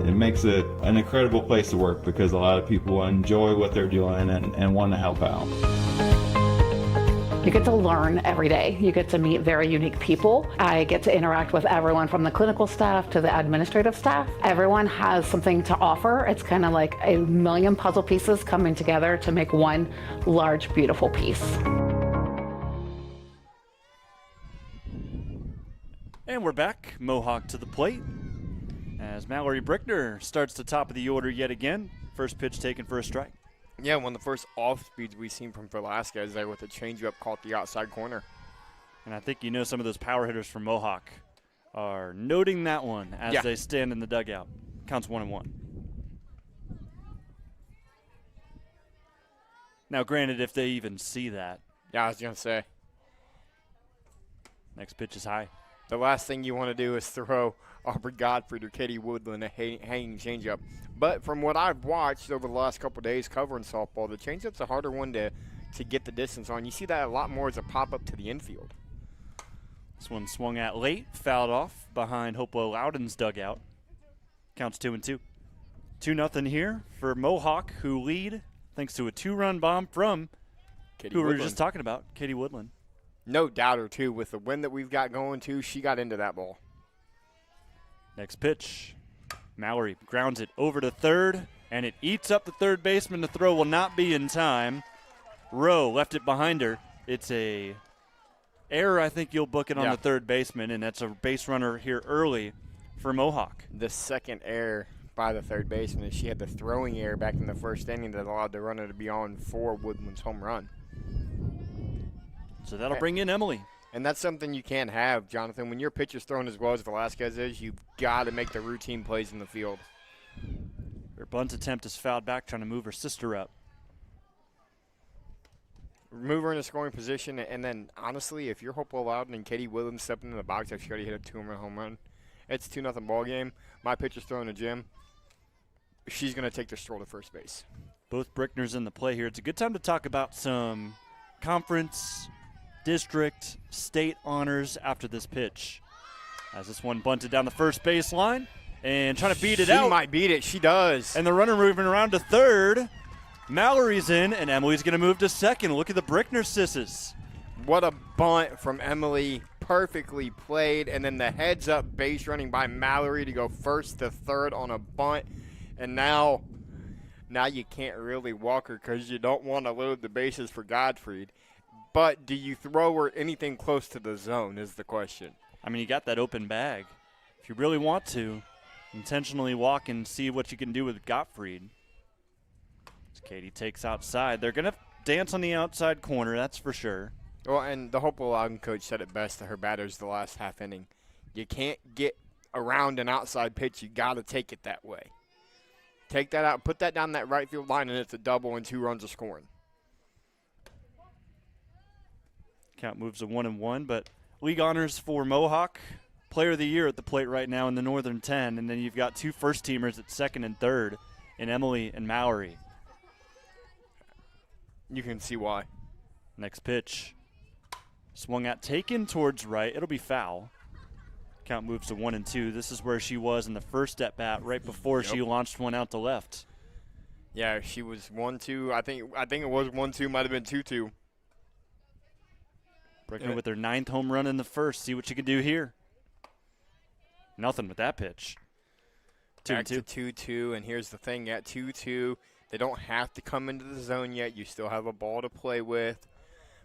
It makes it an incredible place to work because a lot of people enjoy what they're doing and want to help out. You get to learn every day. You get to meet very unique people. I get to interact with everyone from the clinical staff to the administrative staff. Everyone has something to offer. It's kind of like a million puzzle pieces coming together to make one large, beautiful piece. And we're back. Mohawk to the plate as Mallory Brickner starts the top of the order yet again. First pitch taken for a strike. Yeah, one of the first off speeds we've seen from Velasquez there with a changeup caught the outside corner. And I think some of those power hitters from Mohawk are noting that one as they stand in the dugout. Counts 1-1. Now, granted, if they even see that. Yeah, I was going to say. Next pitch is high. The last thing you want to do is throw Aubrey Gottfried or Katie Woodland a hanging changeup. But from what I've watched over the last couple of days covering softball, the changeup's a harder one to get the distance on. You see that a lot more as a pop-up to the infield. This one swung at late, fouled off behind Hopewell-Loudon's dugout. Counts 2-2. 2-0 here for Mohawk, who lead thanks to a 2-run bomb from Katie who Woodland. we were just talking about, Katie Woodland. No doubter, too. With the wind that we've got going, too, she got into that ball. Next pitch. Mallory grounds it over to third, and it eats up the third baseman. The throw will not be in time. Rowe left it behind her. It's a error. I think you'll book it on the third baseman, and that's a base runner here early for Mohawk. The second error by the third baseman is she had the throwing error back in the first inning that allowed the runner to be on for Woodland's home run. So that'll bring in Emily. And that's something you can't have, Jonathan. When your pitcher's throwing as well as Velasquez is, you've got to make the routine plays in the field. Her bunt attempt is fouled back, trying to move her sister up. Move her in a scoring position, and then, honestly, if you're Hopewell-Loudon and Katie Williams stepping in the box after she already hit a 2-run home run, it's 2-0 ball game. My pitcher's throwing a gym. She's going to take the stroll to first base. Both Brickners in the play here. It's a good time to talk about some conference, district, state honors after this pitch. As this one bunted down the first baseline and trying to beat it out. She might beat it. She does. And the runner moving around to third. Mallory's in, and Emily's going to move to second. Look at the Brickner sisses. What a bunt from Emily. Perfectly played. And then the heads-up base running by Mallory to go first to third on a bunt. And now you can't really walk her because you don't want to load the bases for Godfried. But do you throw her anything close to the zone is the question. I mean, you got that open bag. If you really want to, intentionally walk and see what you can do with Gottfried. As Katie takes outside. They're going to dance on the outside corner, that's for sure. Well, and the Hopewell-Loudon coach said it best to her batters the last half inning. You can't get around an outside pitch. You got to take it that way. Take that out, put that down that right field line, and it's a double and 2 runs are scoring. Count moves to 1-1, but league honors for Mohawk. Player of the year at the plate right now in the Northern 10, and then you've got 2 first-teamers at second and third in Emily and Mallory. You can see why. Next pitch. Swung at, taken towards right. It'll be foul. Count moves to 1-2. This is where she was in the first at-bat right before she launched one out to left. Yeah, she was 1-2. I think it was 1-2, might have been 2-2. Brickner with their 9th home run in the first. See what you can do here. Nothing with that pitch. 2-2. Back to 2-2, and here's the thing. At 2-2, they don't have to come into the zone yet. You still have a ball to play with,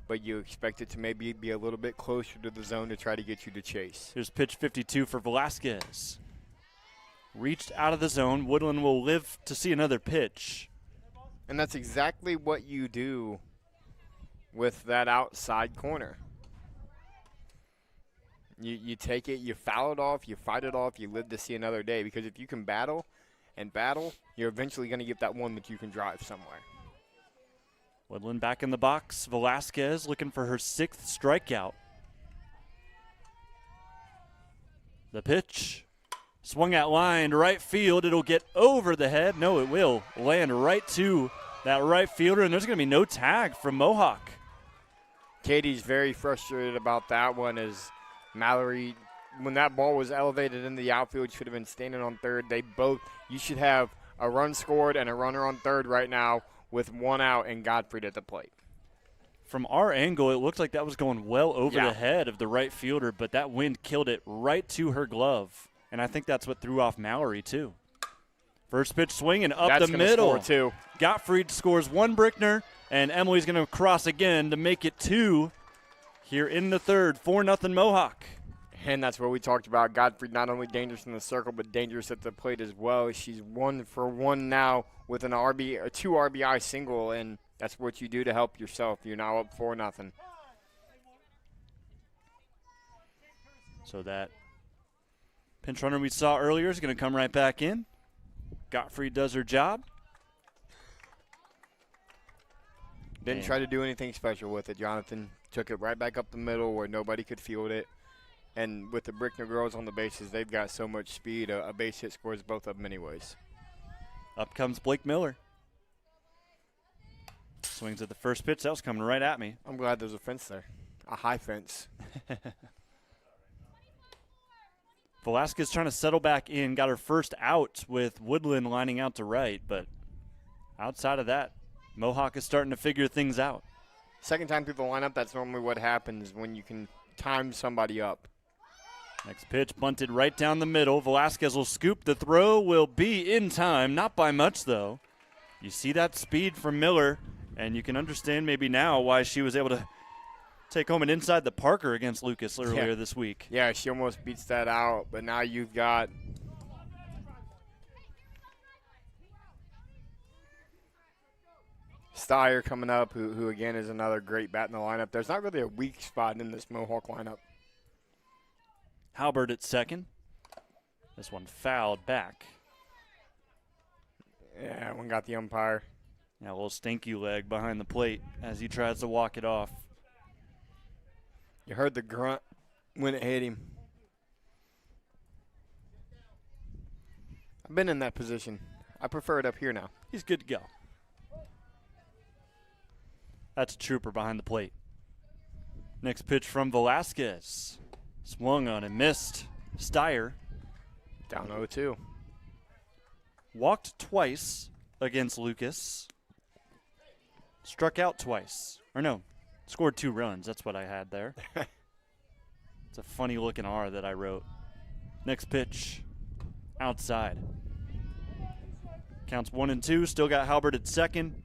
but you expect it to maybe be a little bit closer to the zone to try to get you to chase. Here's pitch 52 for Velasquez. Reached out of the zone. Woodland will live to see another pitch. And that's exactly what you do with that outside corner. You take it, you foul it off, you fight it off, you live to see another day. Because if you can battle, you're eventually going to get that one that you can drive somewhere. Woodland back in the box. Velasquez looking for her 6th strikeout. The pitch. Swung at line to right field. It'll get over the head. No, it will land right to that right fielder, and there's going to be no tag from Mohawk. Katie's very frustrated about that one as Mallory, when that ball was elevated into the outfield, should have been standing on third. You should have a run scored and a runner on third right now with 1 out and Gottfried at the plate. From our angle, it looked like that was going well over the head of the right fielder, but that wind killed it right to her glove. And I think that's what threw off Mallory, too. First pitch swinging up the middle. Score too. Gottfried scores 1 Brickner, and Emily's going to cross again to make it 2 here in the third. 4-0 Mohawk. And that's what we talked about. Gottfried not only dangerous in the circle, but dangerous at the plate as well. She's 1 for 1 now with a 2 RBI single, and that's what you do to help yourself. You're now up 4-0. So that pinch runner we saw earlier is going to come right back in. Gottfried does her job. Didn't try to do anything special with it. Jonathan took it right back up the middle where nobody could field it. And with the Brickner girls on the bases, they've got so much speed. A base hit scores both of them anyways. Up comes Blake Miller. Swings at the first pitch. That was coming right at me. I'm glad there's a fence there. A high fence. Velasquez trying to settle back in. Got her first out with Woodland lining out to right. But outside of that, Mohawk is starting to figure things out. Second time through the lineup, that's normally what happens when you can time somebody up. Next pitch bunted right down the middle. Velasquez will scoop. The throw will be in time. Not by much, though. You see that speed from Miller, and you can understand maybe now why she was able to take home an inside the Parker against Lucas earlier this week. Yeah, she almost beats that out, but now you've got Steyer coming up, who again is another great bat in the lineup. There's not really a weak spot in this Mohawk lineup. Halbert at second. This one fouled back. Yeah, one got the umpire. Yeah, a little stinky leg behind the plate as he tries to walk it off. You heard the grunt when it hit him. I've been in that position. I prefer it up here now. He's good to go. That's a trooper behind the plate. Next pitch from Velasquez. Swung on and missed. Steyer. Down 0-2. Walked twice against Lucas. Struck out twice. Or no, scored 2 runs. That's what I had there. It's a funny looking R that I wrote. Next pitch. Outside. Counts 1-2. Still got Halbert at second.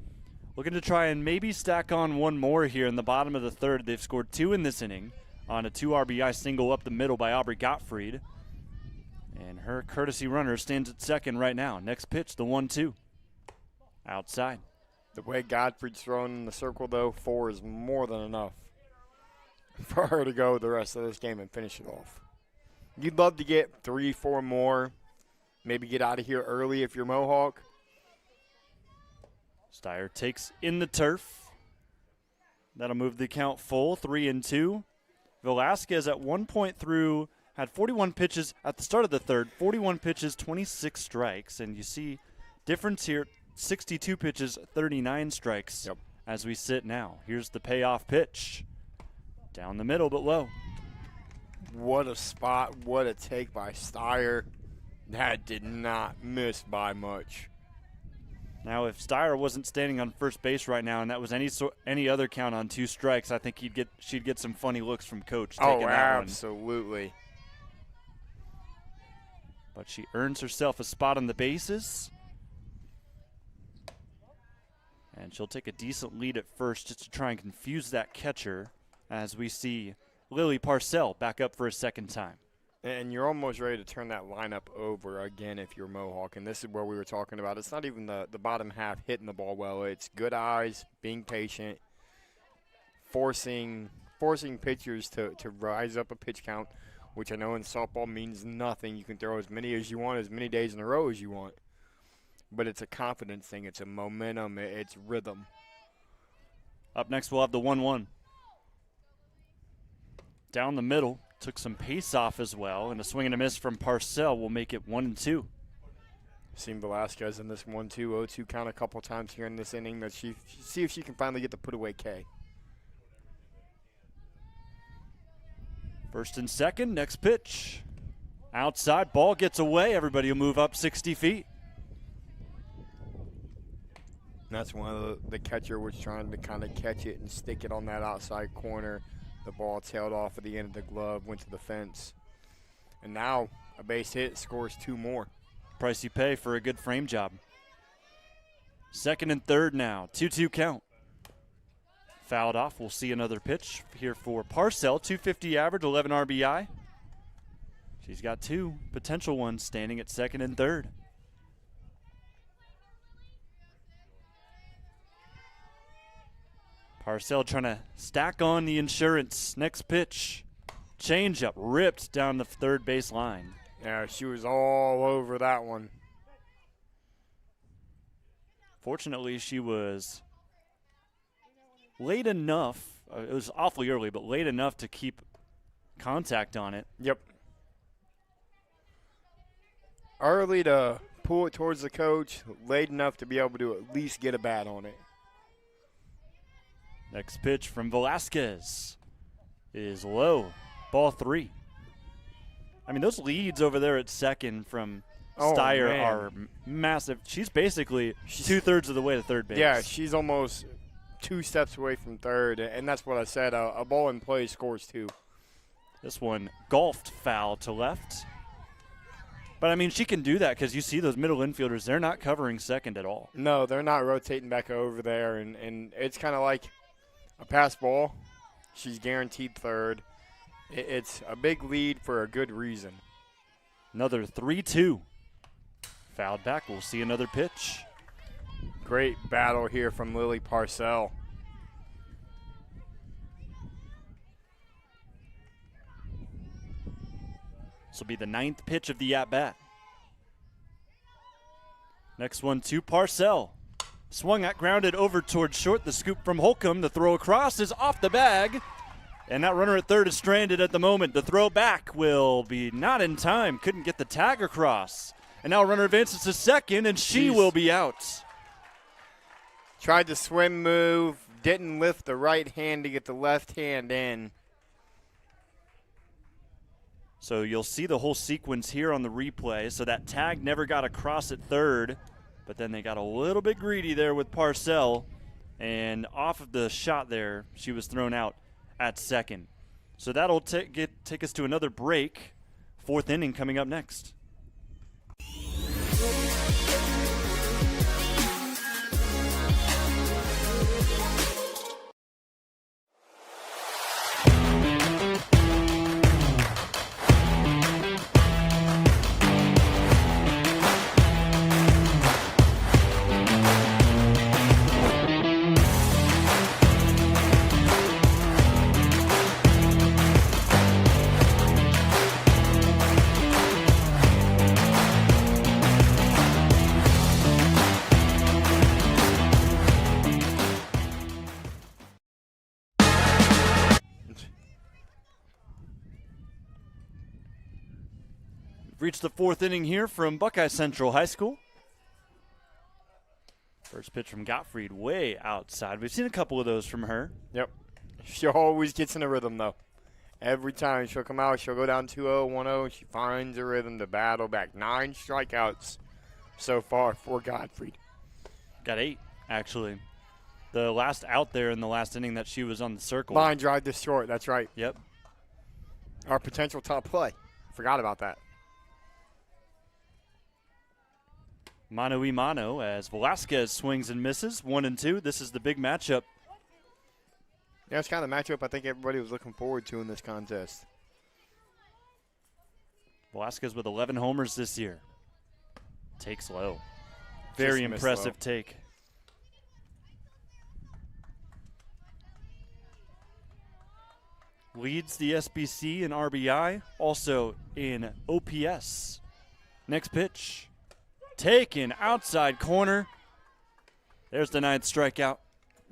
Looking to try and maybe stack on one more here in the bottom of the third. They've scored 2 in this inning on a 2 RBI single up the middle by Aubrey Gottfried. And her courtesy runner stands at second right now. Next pitch, the 1-2. Outside. The way Gottfried's thrown in the circle, though, 4 is more than enough for her to go the rest of this game and finish it off. You'd love to get 3, 4 more, maybe get out of here early if you're Mohawk. Steyer takes in the turf. That'll move the count full, 3-2. Velasquez at one point through had 41 pitches at the start of the third, 41 pitches, 26 strikes. And you see difference here, 62 pitches, 39 strikes as we sit now. Here's the payoff pitch. Down the middle, but low. What a spot, what a take by Steyer. That did not miss by much. Now, if Steyer wasn't standing on first base right now, and that was any other count on 2 strikes, I think she'd get some funny looks from Coach taking that one. Absolutely. But she earns herself a spot on the bases. And she'll take a decent lead at first just to try and confuse that catcher as we see Lily Parcell back up for a second time. And you're almost ready to turn that lineup over again if you're Mohawk. And this is where we were talking about. It's not even the bottom half hitting the ball well. It's good eyes, being patient, forcing pitchers to rise up a pitch count, which I know in softball means nothing. You can throw as many as you want, as many days in a row as you want. But it's a confidence thing. It's a momentum. It's rhythm. Up next, we'll have the 1-1. Down the middle. Took some pace off as well, and a swing and a miss from Parcell will make it 1-2. Seen Velasquez in this 1-2, 0-2 count a couple times here in this inning. That see if she can finally get the put away K. First and second, next pitch. Outside, ball gets away. Everybody will move up 60 feet. That's one of the catcher was trying to kind of catch it and stick it on that outside corner. The ball tailed off at the end of the glove, went to the fence. And now a base hit scores 2 more. Price you pay for a good frame job. Second and third now, 2-2 count. Fouled off. We'll see another pitch here for Parcell. 250 average, 11 RBI. She's got 2 potential ones standing at second and third. Parcell trying to stack on the insurance. Next pitch. Changeup ripped down the third base line. Yeah, she was all over that one. Fortunately, she was late enough. It was awfully early, but late enough to keep contact on it. Yep. Early to pull it towards the coach, late enough to be able to at least get a bat on it. Next pitch from Velasquez is low. Ball 3. I mean, those leads over there at second from Steyer are massive. She's basically 2/3 of the way to third base. Yeah, she's almost 2 steps away from third, and that's what I said. A ball in play scores 2. This one golfed foul to left. But, I mean, she can do that because you see those middle infielders, they're not covering second at all. No, they're not rotating back over there, and it's kind of like a pass ball. She's guaranteed third. It's a big lead for a good reason. Another 3-2. Fouled back. We'll see another pitch. Great battle here from Lily Parcell. This will be the 9th pitch of the at-bat. Next one to Parcell. Swung at, grounded over towards short. The scoop from Holcomb. The throw across is off the bag. And that runner at third is stranded at the moment. The throw back will be not in time. Couldn't get the tag across. And now runner advances to second, and she will be out. Tried to swim move. Didn't lift the right hand to get the left hand in. So you'll see the whole sequence here on the replay. So that tag never got across at third, but then they got a little bit greedy there with Parcell. And off of the shot there, she was thrown out at second. So that'll take us to another break. 4th inning coming up next. Reached the 4th inning here from Buckeye Central High School. First pitch from Gottfried way outside. We've seen a couple of those from her. Yep. She always gets in a rhythm, though. Every time she'll come out, she'll go down 2-0, 1-0. She finds a rhythm to battle back. 9 strikeouts so far for Gottfried. Got 8, actually. The last out there in the last inning that she was on the circle. Line drive to short, that's right. Yep. Our potential top play. Forgot about that. Mano y mano as Velasquez swings and misses. 1-2. This is the big matchup. Yeah, it's kind of the matchup I think everybody was looking forward to in this contest. Velasquez with 11 homers this year. Takes low. Very impressive take. Leads the SBC in RBI, also in OPS. Next pitch. Taken outside corner. There's the 9th strikeout.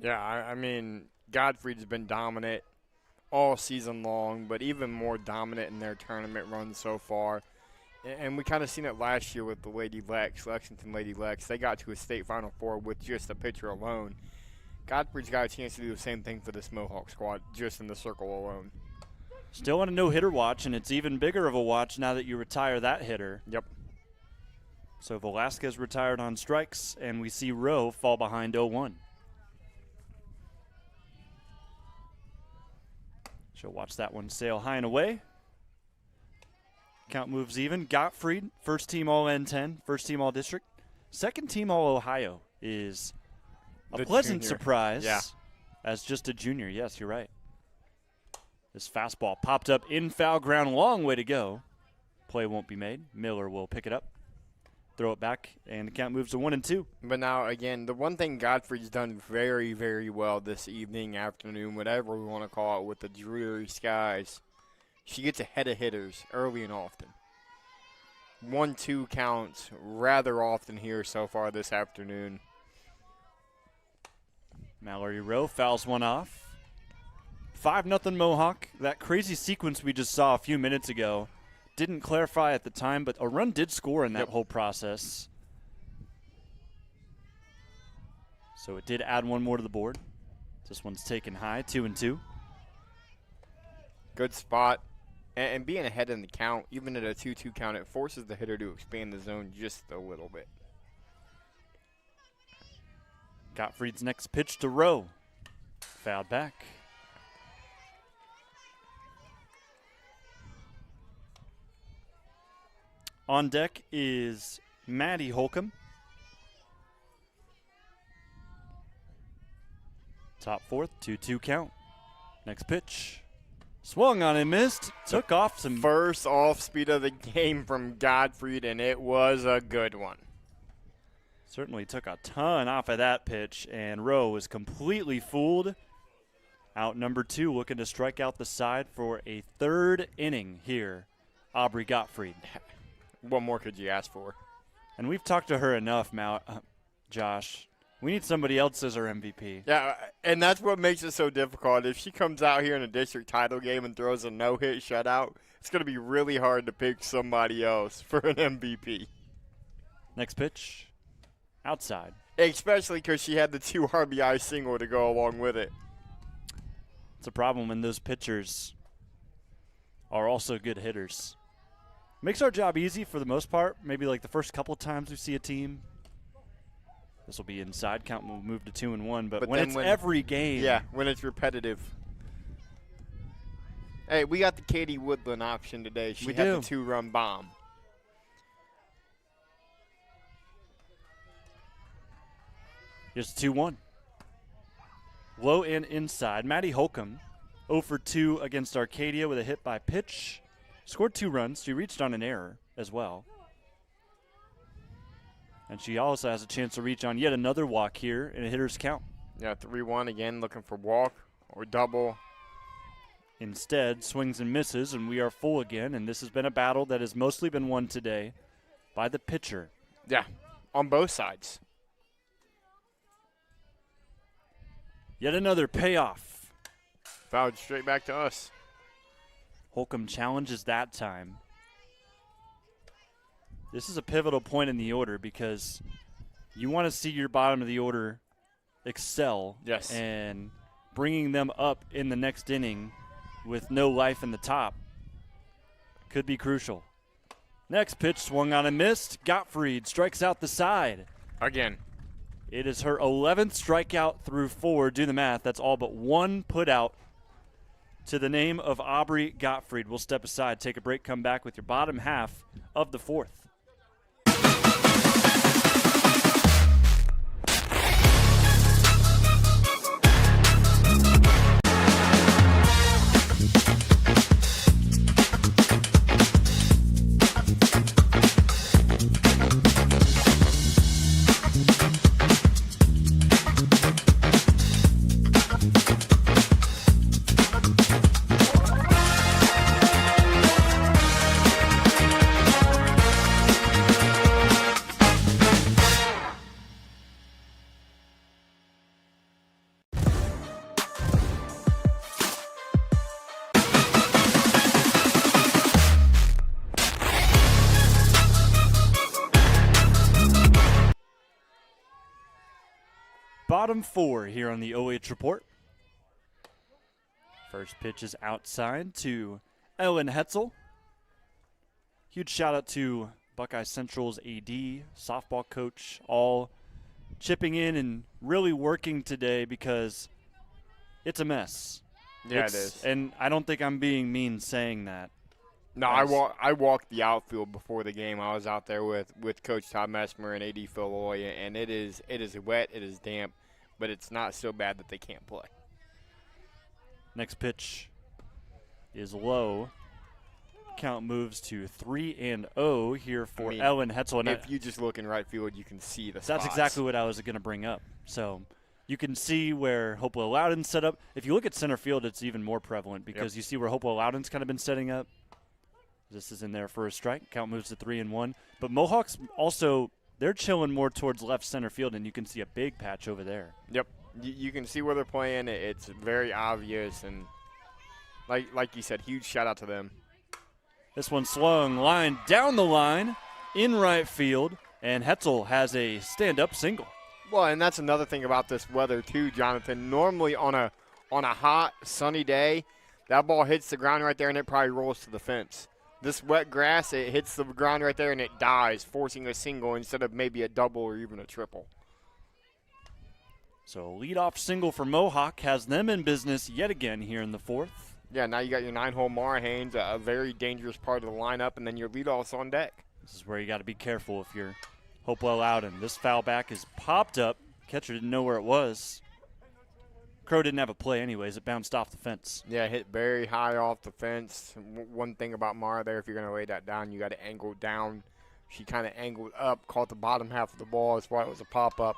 Yeah, I mean, Gottfried's been dominant all season long, but even more dominant in their tournament run so far. And we kind of seen it last year with the Lexington Lady Lex. They got to a state Final Four with just a pitcher alone. Gottfried's got a chance to do the same thing for this Mohawk squad, just in the circle alone. Still on a no-hitter watch, and it's even bigger of a watch now that you retire that hitter. Yep. So Velasquez retired on strikes, and we see Rowe fall behind 0-1. She'll watch that one sail high and away. Count moves even. Gottfried, first team All-N10, first team All-District. Second team All-Ohio is a pleasant surprise. Yeah. As just a junior. Yes, you're right. This fastball popped up in foul ground. Long way to go. Play won't be made. Miller will pick it up. Throw it back, and the count moves to 1-2. But now, again, the one thing Gottfried's done very, very well this evening, afternoon, whatever we want to call it, with the dreary skies, she gets ahead of hitters early and often. 1-2 counts rather often here so far this afternoon. Mallory Rowe fouls one off. 5-0 Mohawk. That crazy sequence we just saw a few minutes ago didn't clarify at the time, but a run did score in that whole process. So it did add one more to the board. This one's taken high, 2-2. Good spot. And being ahead in the count, even at a 2-2 count, it forces the hitter to expand the zone just a little bit. Gottfried's next pitch to Rowe. Fouled back. On deck is Maddie Holcomb. Top fourth, 2-2 count. Next pitch. Swung on and missed. Took off some. First off speed of the game from Gottfried, and it was a good one. Certainly took a ton off of that pitch, and Rowe was completely fooled. Out number 2, looking to strike out the side for a third inning here, Aubrey Gottfried. What more could you ask for? And we've talked to her enough, Josh. We need somebody else as our MVP. Yeah, and that's what makes it so difficult. If she comes out here in a district title game and throws a no-hit shutout, it's going to be really hard to pick somebody else for an MVP. Next pitch, outside. Especially because she had the 2 RBI single to go along with it. It's a problem when those pitchers are also good hitters. Makes our job easy for the most part. Maybe like the first couple times we see a team. This will be inside. Count will move to 2-1. But when it's every game. Yeah, when it's repetitive. Hey, we got the Katie Woodland option today. She had the 2-run bomb. Here's 2-1. Low and inside. Maddie Holcomb, 0 for 2 against Arcadia with a hit by pitch. Scored 2 runs. She reached on an error as well. And she also has a chance to reach on yet another walk here in a hitter's count. Yeah, 3-1 again, looking for walk or double. Instead, swings and misses, and we are full again. And this has been a battle that has mostly been won today by the pitcher. Yeah, on both sides. Yet another payoff. Fouled straight back to us. Holcomb challenges that time. This is a pivotal point in the order because you want to see your bottom of the order excel. Yes. And bringing them up in the next inning with no life in the top could be crucial. Next pitch swung on and missed. Gottfried strikes out the side. Again. It is her 11th strikeout through 4. Do the math. That's all but 1 put out to the name of Aubrey Gottfried. We'll step aside, take a break, come back with your bottom half of the 4th. Bottom 4 here on the OH Report. First pitch is outside to Ellen Hetzel. Huge shout out to Buckeye Central's AD, softball coach, all chipping in and really working today because it's a mess. Yeah, it is. And I don't think I'm being mean saying that. No, I walked the outfield before the game. I was out there with Coach Todd Messmer and AD Phil Loy, and it is wet, it is damp, but it's not so bad that they can't play. Next pitch is low. Count moves to 3-0 here for Ellen Hetzel. And if you just look in right field, you can see the spots. That's exactly what I was going to bring up. So you can see where Hopewell-Loudon's set up. If you look at center field, it's even more prevalent because you see where Hopewell-Loudon's kind of been setting up. This is in there for a strike. Count moves to 3-1. But Mohawks also, they're chilling more towards left center field, and you can see a big patch over there. Yep. You can see where they're playing. It's very obvious. And like you said, huge shout out to them. This one slung line down the line in right field, and Hetzel has a stand-up single. Well, and that's another thing about this weather too, Jonathan. Normally on a hot, sunny day, that ball hits the ground right there, and it probably rolls to the fence. This wet grass, it hits the ground right there, and it dies, forcing a single instead of maybe a double or even a triple. So a leadoff single for Mohawk has them in business yet again here in the 4th. Yeah, now you got your 9-hole Mara Haynes, a very dangerous part of the lineup, and then your leadoffs on deck. This is where you got to be careful if you're Hopewell-Loudon. This foul back is popped up. Catcher didn't know where it was. Crow didn't have a play anyways. It bounced off the fence. Yeah, hit very high off the fence. One thing about Mara there, if you're going to lay that down, you got to angle down. She kind of angled up, caught the bottom half of the ball. That's why it was a pop-up.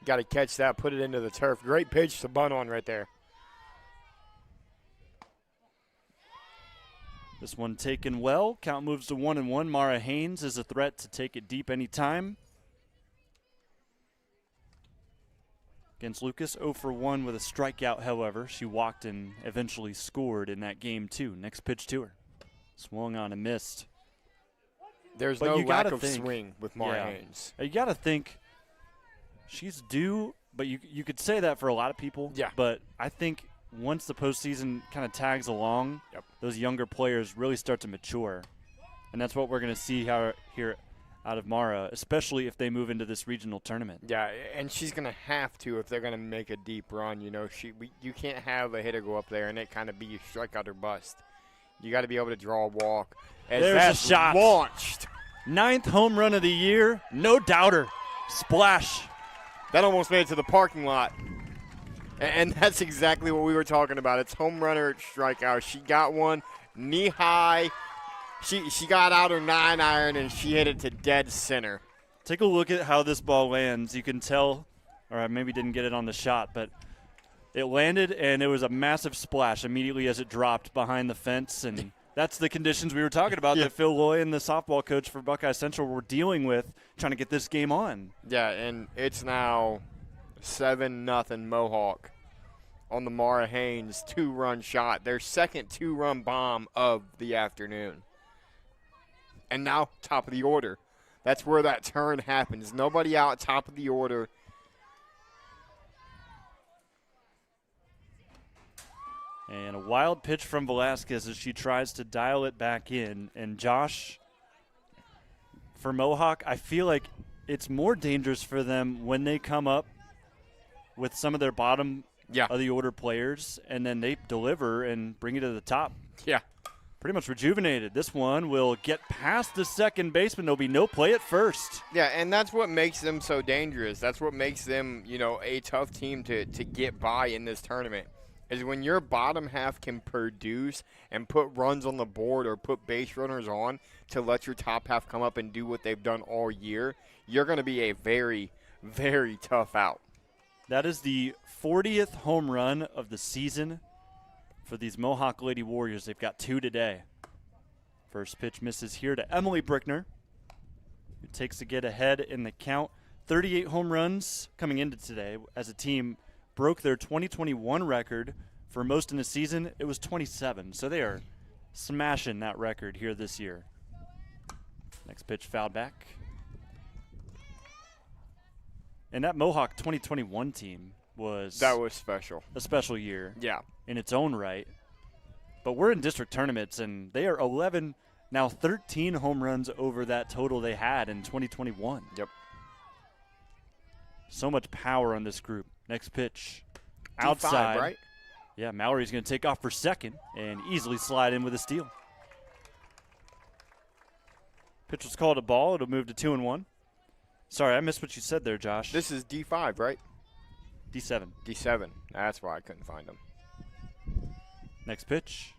Got to catch that, put it into the turf. Great pitch to bunt on right there. This one taken well. Count moves to 1-1. Mara Haynes is a threat to take it deep anytime. Against Lucas, 0 for 1 with a strikeout, however. She walked and eventually scored in that game, too. Next pitch to her. Swung on and missed. There's But no you lack gotta of think- swing with Mara Haynes. You got to think she's due, but you could say that for a lot of people. Yeah. But I think once the postseason kind of tags along, those younger players really start to mature. And that's what we're going to see here out of Mara, especially if they move into this regional tournament. Yeah, and she's going to have to if they're going to make a deep run. You know, you can't have a hitter go up there and it kind of be a strikeout or bust. You got to be able to draw a walk. As There's that's a shot. Launched. 9th home run of the year. No doubter. Splash. That almost made it to the parking lot. And that's exactly what we were talking about. It's home runner strikeout. She got one knee high. She got out her 9-iron, and she hit it to dead center. Take a look at how this ball lands. You can tell, or I maybe didn't get it on the shot, but it landed, and it was a massive splash immediately as it dropped behind the fence. And that's the conditions we were talking about that Phil Loy and the softball coach for Buckeye Central were dealing with trying to get this game on. Yeah, and it's now 7-0 Mohawk on the Mara Haynes 2-run shot, their second 2-run bomb of the afternoon. And now top of the order. That's where that turn happens. Nobody out top of the order. And a wild pitch from Velasquez as she tries to dial it back in. And Josh, for Mohawk, I feel like it's more dangerous for them when they come up with some of their bottom of the order players, and then they deliver and bring it to the top. Yeah. Pretty much rejuvenated. This one will get past the second baseman. There'll be no play at first. Yeah, and that's what makes them so dangerous. That's what makes them, you know, a tough team to get by in this tournament, is when your bottom half can produce and put runs on the board or put base runners on to let your top half come up and do what they've done all year, you're going to be a very, very tough out. That is the 40th home run of the season for these Mohawk Lady Warriors. They've got 2 today. First pitch misses here to Emily Brickner, who takes to get ahead in the count. 38 home runs coming into today as a team broke their 2021 record. For most in the season, it was 27. So they are smashing that record here this year. Next pitch fouled back. And that Mohawk 2021 team was special. A special year. Yeah. In its own right. But we're in district tournaments, and they are 11, now 13 home runs over that total they had in 2021. Yep. So much power on this group. Next pitch. D5, outside. right? Yeah, Mallory's going to take off for second and easily slide in with a steal. Pitch was called a ball. It'll move to 2-1. Sorry, I missed what you said there, Josh. This is D5, right? D7. D7. That's why I couldn't find them. Next pitch.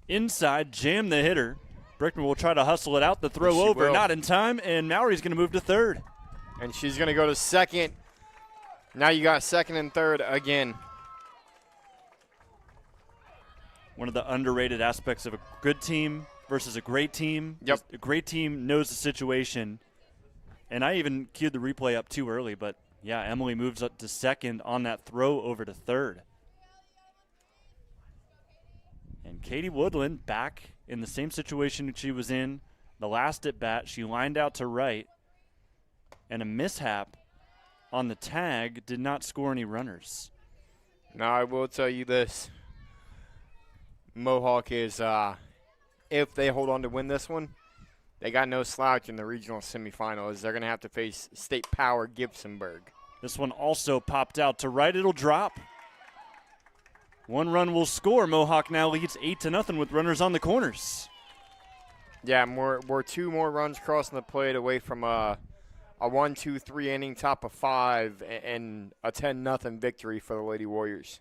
Inside, jam the hitter. Brickman will try to hustle it out. The throw She over, will. not in time, and Mallory's going to move to third. And she's going to go to second. Now you got second and third again. One of the underrated aspects of a good team versus a great team. Yep. A great team knows the situation. And I even queued the replay up too early, but yeah, Emily moves up to second on that throw over to third. And Katie Woodland back in the same situation she was in the last at bat. She lined out to right, and a mishap on the tag did not score any runners. Now I will tell you this. Mohawk is, if they hold on to win this one, they got no slouch in the regional semifinals. They're going to have to face State Power Gibsonburg. This one also popped out to right. It'll drop. 1 run will score. Mohawk now leads 8-0 with runners on the corners. Yeah, we're 2 more runs crossing the plate away from a 1-2-3 inning top of 5 and a 10-0 victory for the Lady Warriors.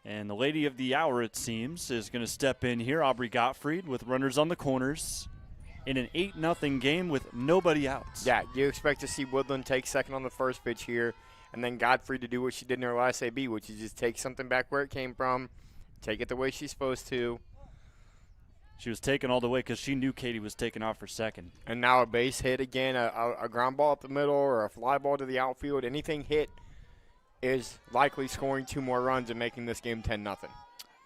And the lady of the hour, it seems, is going to step in here, Aubrey Gottfried, with runners on the corners in an 8-0 game with nobody out. Yeah, you expect to see Woodland take second on the first pitch here, and then Gottfried to do what she did in her last AB, which is just take something back where it came from, take it the way she's supposed to. She was taken all the way because she knew Katie was taking off for second. And now a base hit again, a ground ball up the middle or a fly ball to the outfield. Anything hit is likely scoring 2 more runs and making this game 10-0.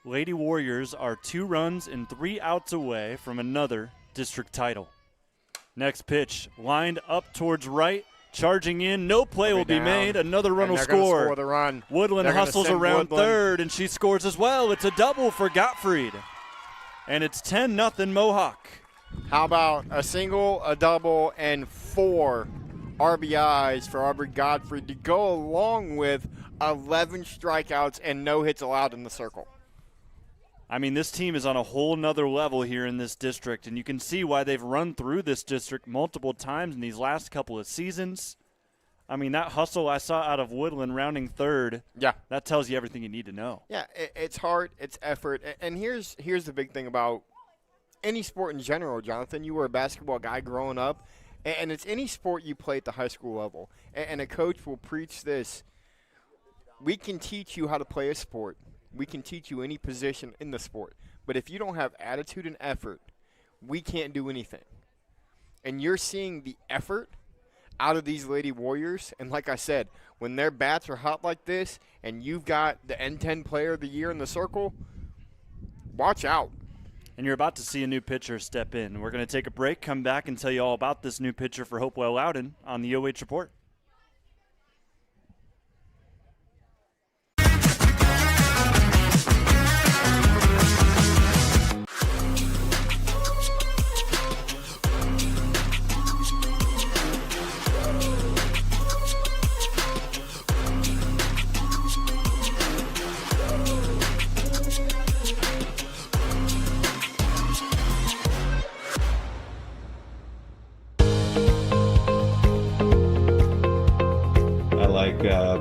Lady Warriors are 2 runs and 3 outs away from another district title. Next pitch, lined up towards right, charging in. No play will be made. Another run will score. Score the run. Woodland hustles around third, and she scores as well. It's a double for Gottfried. And it's 10-0 Mohawk. How about a single, a double, and 4 RBIs for Aubrey Gottfried to go along with 11 strikeouts and no hits allowed in the circle. I mean, this team is on a whole nother level here in this district, and you can see why they've run through this district multiple times in these last couple of seasons. I mean, that hustle I saw out of Woodland rounding third, yeah, that tells you everything you need to know. Yeah, it's hard, it's effort, and here's the big thing about any sport in general, Jonathan. You were a basketball guy growing up, and it's any sport you play at the high school level. And a coach will preach this. We can teach you how to play a sport. We can teach you any position in the sport. But if you don't have attitude and effort, we can't do anything. And you're seeing the effort out of these Lady Warriors. And like I said, when their bats are hot like this and you've got the N10 Player of the Year in the circle, watch out. And you're about to see a new pitcher step in. We're going to take a break, come back, and tell you all about this new pitcher for Hopewell-Loudon on the OH Report.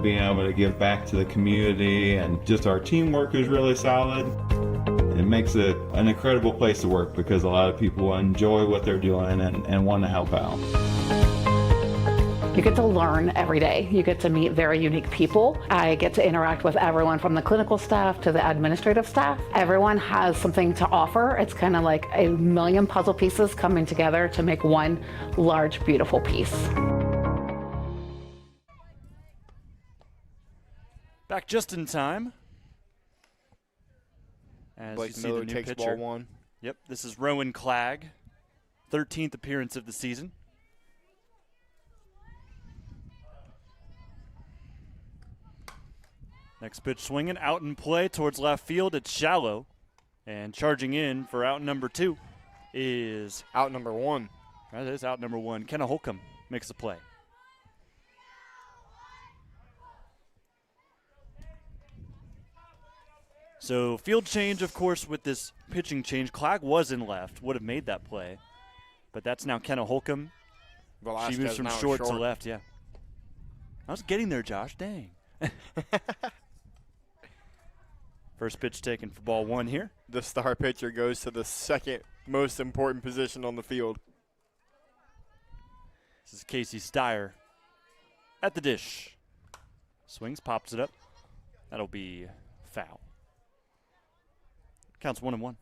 Being able to give back to the community, and just our teamwork is really solid. It makes it an incredible place to work because a lot of people enjoy what they're doing and want to help out. You get to learn every day. You get to meet very unique people. I get to interact with everyone from the clinical staff to the administrative staff. Everyone has something to offer. It's kind of like a million puzzle pieces coming together to make one large, beautiful piece. Back just in time. As Blake you see Miller the new takes pitcher. ball 1. Yep, this is Rowan Clegg, 13th appearance of the season. Next pitch swinging, out in play towards left field. It's shallow. And charging in for out number 2 is... Out number 1. That is out number 1. Kenna Holcomb makes the play. So field change, of course, with this pitching change. Clegg was in left, would have made that play. But that's now Kenna Holcomb. Velasquez she moves from now short to left, yeah. I was getting there, Josh. Dang. First pitch taken for ball 1 here. The star pitcher goes to the second most important position on the field. This is Casey Steyer at the dish. Swings, pops it up. That'll be foul. Counts 1-1.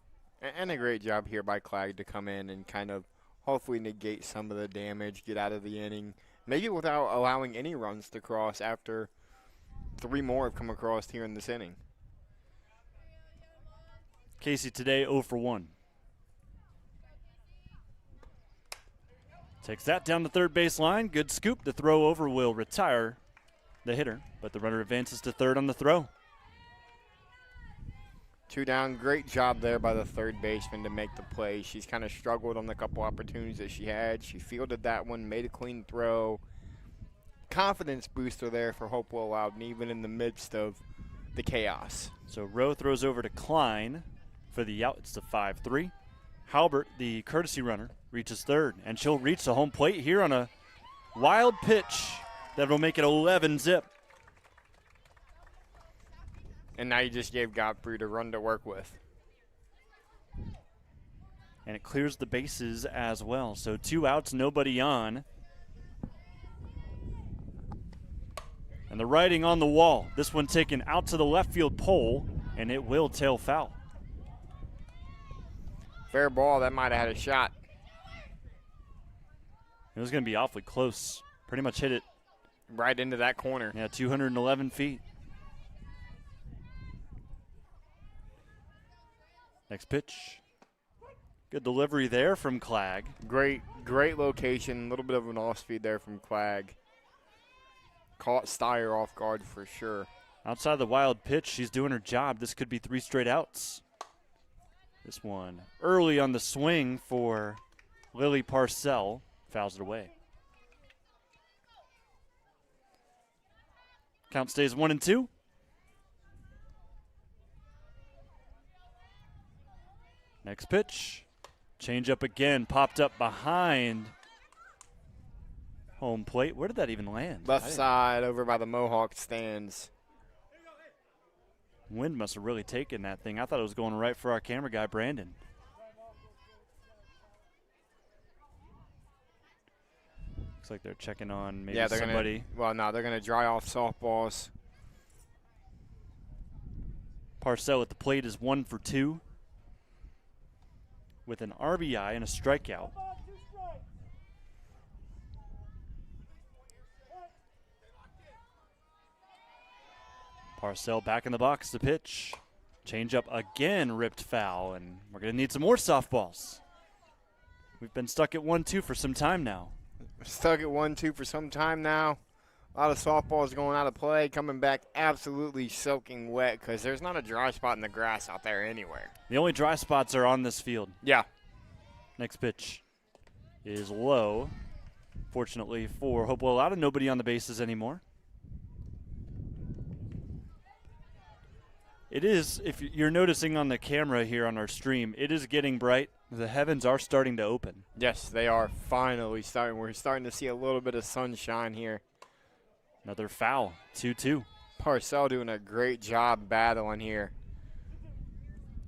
And a great job here by Clegg to come in and kind of hopefully negate some of the damage, get out of the inning, maybe without allowing any runs to cross after 3 more have come across here in this inning. Casey today 0 for 1. Takes that down the third base line. Good scoop. The throw over will retire the hitter, but the runner advances to third on the throw. 2 down. Great job there by the third baseman to make the play. She's kind of struggled on the couple opportunities that she had. She fielded that one, made a clean throw. Confidence booster there for Hopewell-Loudon, even in the midst of the chaos. So Rowe throws over to Klein for the out. It's the 5-3. Halbert, the courtesy runner, reaches third, and she'll reach the home plate here on a wild pitch that will make it 11-zip. And now you just gave Godfrey a run to work with. And it clears the bases as well. So 2 outs, nobody on. And the writing on the wall. This one taken out to the left field pole, and it will tail foul. Fair ball, that might have had a shot. It was going to be awfully close. Pretty much hit it. Right into that corner. Yeah, 211 feet. Next pitch. Good delivery there from Clag. Great location. A little bit of an off speed there from Clag. Caught Steyer off guard for sure. Outside the wild pitch, she's doing her job. This could be 3 straight outs. This one early on the swing for Lily Parcell. Fouls it away. Count stays 1-2. Next pitch. Change up again. Popped up behind home plate. Where did that even land? Left side over by the Mohawk stands. Wind must have really taken that thing. I thought it was going right for our camera guy, Brandon. Looks like they're checking on maybe somebody. They're going to dry off softballs. Parcell at the plate is 1 for 2 with an RBI and a strikeout. Parcell back in the box to pitch. Change up again, ripped foul, and we're going to need some more softballs. We've been stuck at 1-2 for some time now. Stuck at 1-2 for some time now. A lot of softballs going out of play, coming back absolutely soaking wet because there's not a dry spot in the grass out there anywhere. The only dry spots are on this field. Yeah. Next pitch is low. Fortunately for Hopewell-Loudon, nobody on the bases anymore. It is, if you're noticing on the camera here on our stream, it is getting bright. The heavens are starting to open. Yes, they are finally starting. We're starting to see a little bit of sunshine here. Another foul, 2-2. Parcell doing a great job battling here.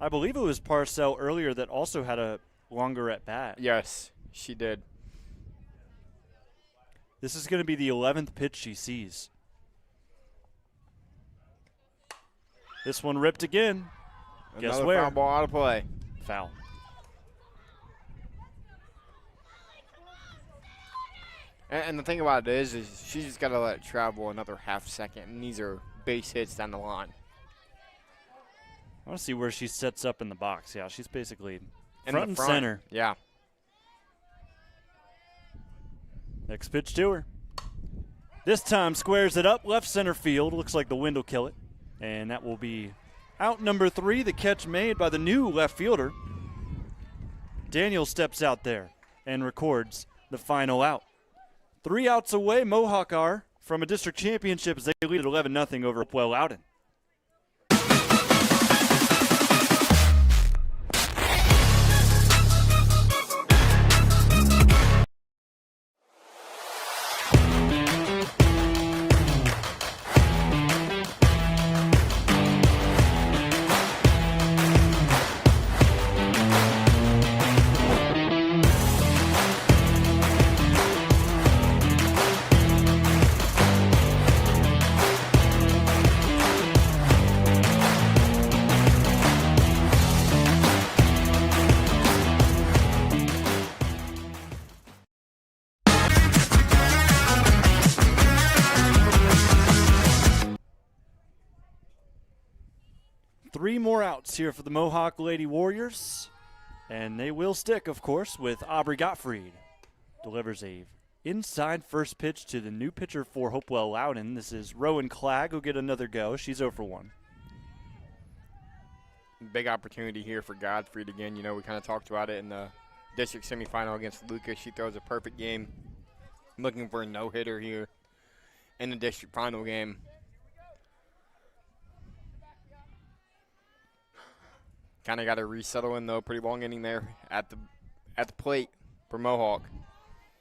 I believe it was Parcell earlier that also had a longer at bat. Yes, she did. This is going to be the 11th pitch she sees. This one ripped again. Guess Another where? foul ball out of play. Foul. And the thing about it is she's just got to let it travel another half second, and these are base hits down the line. I want to see where she sets up in the box. Yeah, she's basically In front the and front. center. Yeah. Next pitch to her. This time squares it up left center field. Looks like the wind will kill it. And that will be out number 3, the catch made by the new left fielder. Daniel steps out there and records the final out. 3 outs away, Mohawk are from a district championship as they lead at 11-0 over Hopewell-Loudon. Three more outs here for the Mohawk Lady Warriors, and they will stick, of course, with Aubrey Gottfried. Delivers a inside first pitch to the new pitcher for Hopewell-Loudon. This is Rowan Clag, who'll get another go. She's 0 for 1. Big opportunity here for Gottfried again. You know, we kind of talked about it in the district semifinal against Lucas. She throws a perfect game. I'm looking for a no-hitter here in the district final game. Kind of got to resettle in, though. Pretty long inning there at the plate for Mohawk.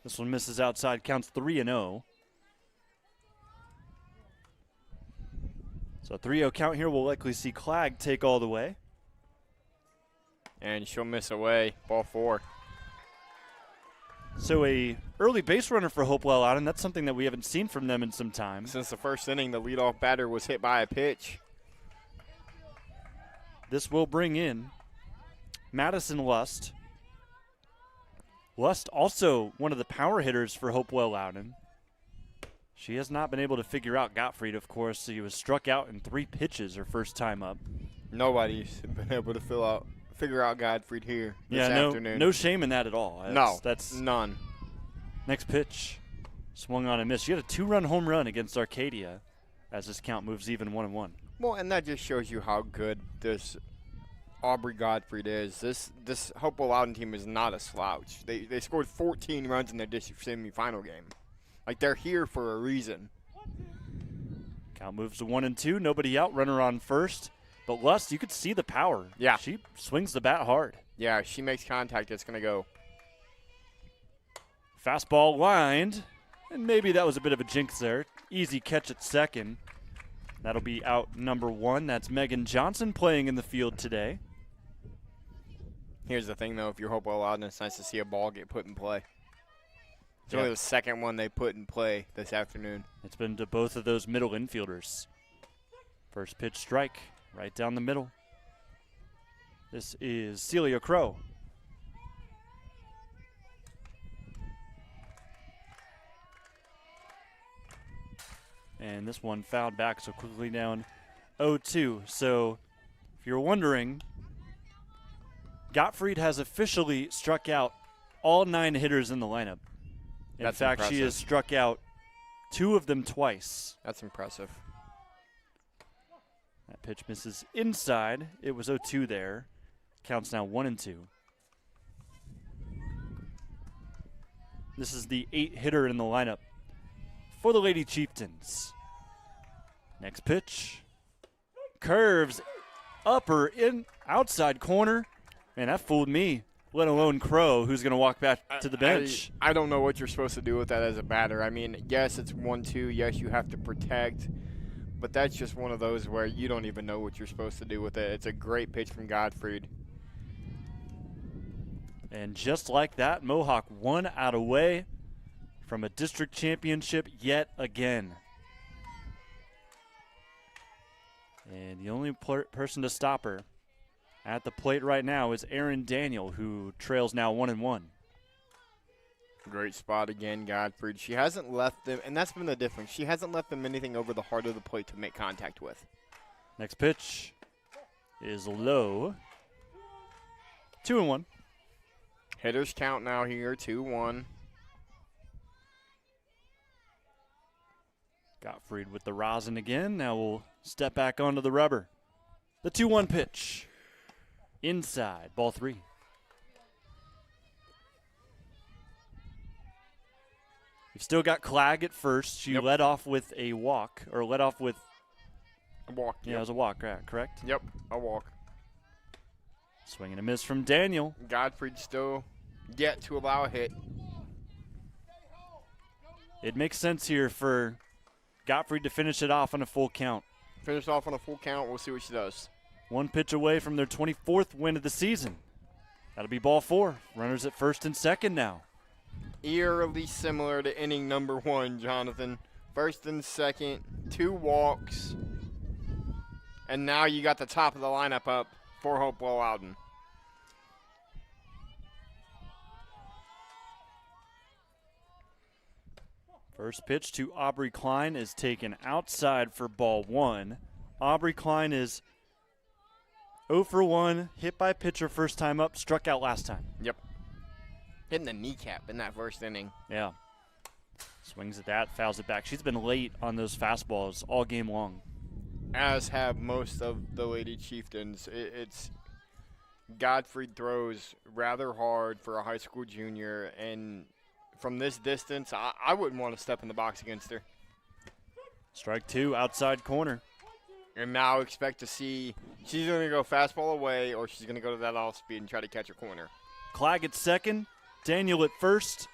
This one misses outside, counts 3-0. So 3-0 count here. We'll likely see Clag take all the way. And she'll miss away, ball 4. So a early base runner for Hopewell-Loudon. That's something that we haven't seen from them in some time. Since the first inning, the leadoff batter was hit by a pitch. This will bring in Madison Lust. Lust also one of the power hitters for Hopewell-Loudon. She has not been able to figure out Gottfried, of course. He was struck out in 3 pitches her first time up. Nobody's been able to figure out Gottfried here this afternoon. No shame in that at all. That's none. Next pitch, swung on and missed. She had a 2-run home run against Arcadia as this count moves even 1-1. Well, and that just shows you how good this Aubrey Gottfried is. This Hopewell-Loudon team is not a slouch. They scored 14 runs in their district semifinal game. Like, they're here for a reason. Count moves to 1-2. Nobody out. Runner on first. But Lust, you could see the power. Yeah. She swings the bat hard. Yeah, she makes contact. It's going to go. Fastball lined. And maybe that was a bit of a jinx there. Easy catch at second. That'll be out number 1. That's Megan Johnson playing in the field today. Here's the thing, though. If you're Hopewell-Loudon, it's nice to see a ball get put in play. It's only the second one they put in play this afternoon. It's been to both of those middle infielders. First pitch strike right down the middle. This is Celia Crow. And this one fouled back, so quickly down 0-2. So if you're wondering, Gottfried has officially struck out all 9 hitters in the lineup. In fact, impressive. she has struck out 2 of them twice. That's impressive. That pitch misses inside. It was 0-2 there. Counts now 1-2. This is the 8 hitter in the lineup for the Lady Chieftains. Next pitch. Curves upper in outside corner. Man, that fooled me, let alone Crow, who's going to walk back to the bench. I don't know what you're supposed to do with that as a batter. I mean, yes, it's 1-2. Yes, you have to protect. But that's just one of those where you don't even know what you're supposed to do with it. It's a great pitch from Gottfried. And just like that, Mohawk 1 out away from a district championship yet again. And the only person to stop her at the plate right now is Erin Daniel, who trails now 1-1. Great spot again, Gottfried. She hasn't left them, and that's been the difference. She hasn't left them anything over the heart of the plate to make contact with. Next pitch is low. 2-1. Hitters count now here, 2-1. Gottfried with the rosin again. Now we'll step back onto the rubber. The 2-1 pitch. Inside, ball 3. You've still got Clag at first. She led off with a walk, or led off with a walk. Yeah, it was a walk, correct? Yep, a walk. Swing and a miss from Daniel. Gottfried still yet to allow a hit. It makes sense here for Gottfried to finish it off on a full count. Finish off on a full count. We'll see what she does. 1 pitch away from their 24th win of the season. That'll be ball 4. Runners at first and second now. Eerily similar to inning number 1, Jonathan. First and second, 2 walks. And now you got the top of the lineup up for Hopewell-Loudon. First pitch to Aubrey Klein is taken outside for ball 1. Aubrey Klein is 0 for 1, hit by pitcher first time up, struck out last time. Yep. Hitting the kneecap in that first inning. Yeah. Swings at that, fouls it back. She's been late on those fastballs all game long. As have most of the Lady Chieftains. It's Gottfried throws rather hard for a high school junior, and from this distance, I wouldn't want to step in the box against her. Strike 2, outside corner. And now expect to see she's going to go fastball away or she's going to go to that off speed and try to catch a corner. Clag at second, Daniel at first.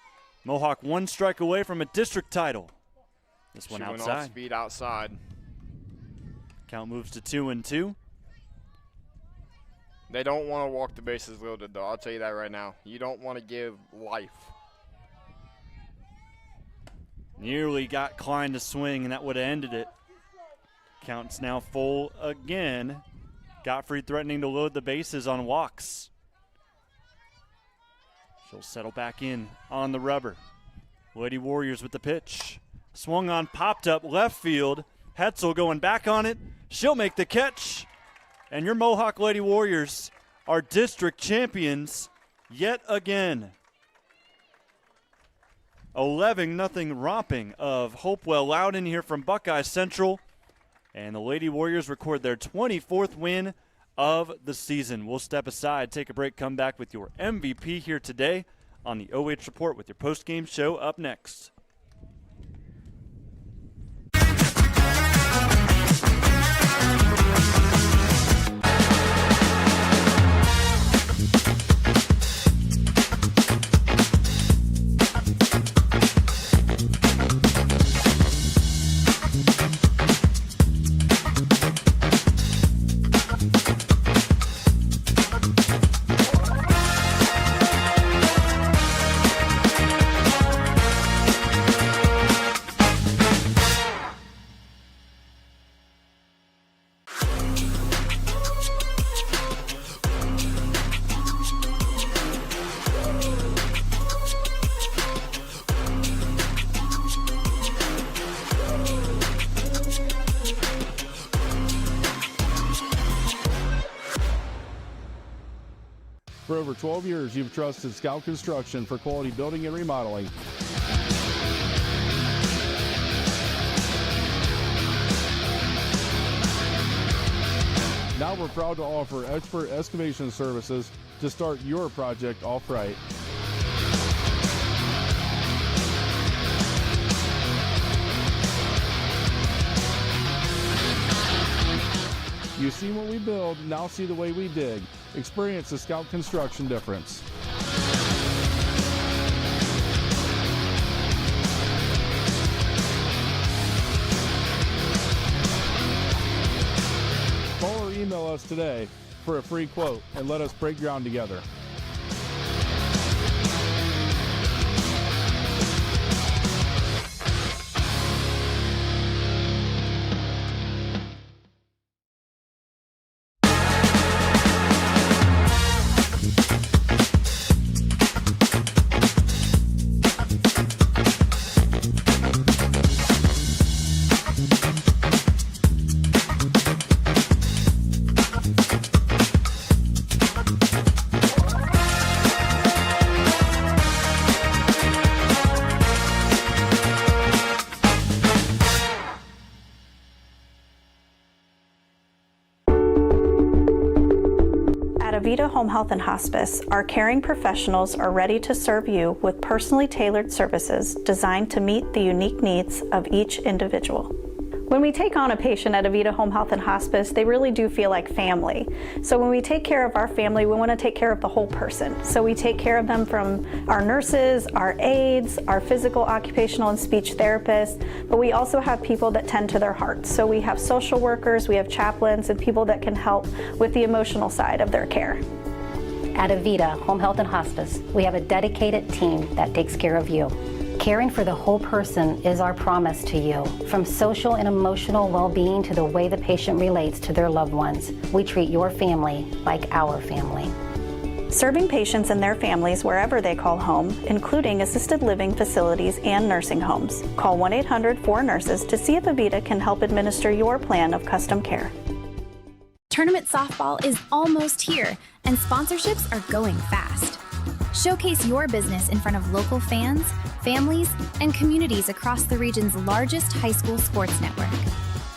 Mohawk 1 strike away from a district title. This one She went outside. off speed outside. Count moves to 2-2. They don't want to walk the bases loaded, though. I'll tell you that right now. You don't want to give life. Nearly got Klein to swing, and that would have ended it. Count's now full again. Godfrey threatening to load the bases on walks. She'll settle back in on the rubber. Lady Warriors with the pitch. Swung on, popped up left field. Hetzel going back on it. She'll make the catch. And your Mohawk Lady Warriors are district champions yet again. 11-0 romping of Hopewell-Loudon here from Buckeye Central. And the Lady Warriors record their 24th win of the season. We'll step aside, take a break, come back with your MVP here today on the OH Report with your post-game show up next. For over 12 years, you've trusted Scout Construction for quality building and remodeling. Now we're proud to offer expert excavation services to start your project off right. You've seen what we build, now see the way we dig. Experience the Scout Construction difference. Call or email us today for a free quote and let us break ground together. At Avita Home Health and Hospice, our caring professionals are ready to serve you with personally tailored services designed to meet the unique needs of each individual. When we take on a patient at Avita Home Health and Hospice, they really do feel like family. So when we take care of our family, we want to take care of the whole person. So we take care of them from our nurses, our aides, our physical, occupational, and speech therapists, but we also have people that tend to their hearts. So we have social workers, we have chaplains, and people that can help with the emotional side of their care. At Avita Home Health and Hospice, we have a dedicated team that takes care of you. Caring for the whole person is our promise to you. From social and emotional well-being to the way the patient relates to their loved ones, we treat your family like our family. Serving patients and their families wherever they call home, including assisted living facilities and nursing homes. Call 1-800-4NURSES to see if Avita can help administer your plan of custom care. Tournament softball is almost here, and sponsorships are going fast. Showcase your business in front of local fans, families, and communities across the region's largest high school sports network.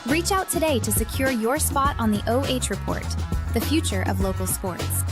Reach out today to secure your spot on the OH Report, the future of local sports.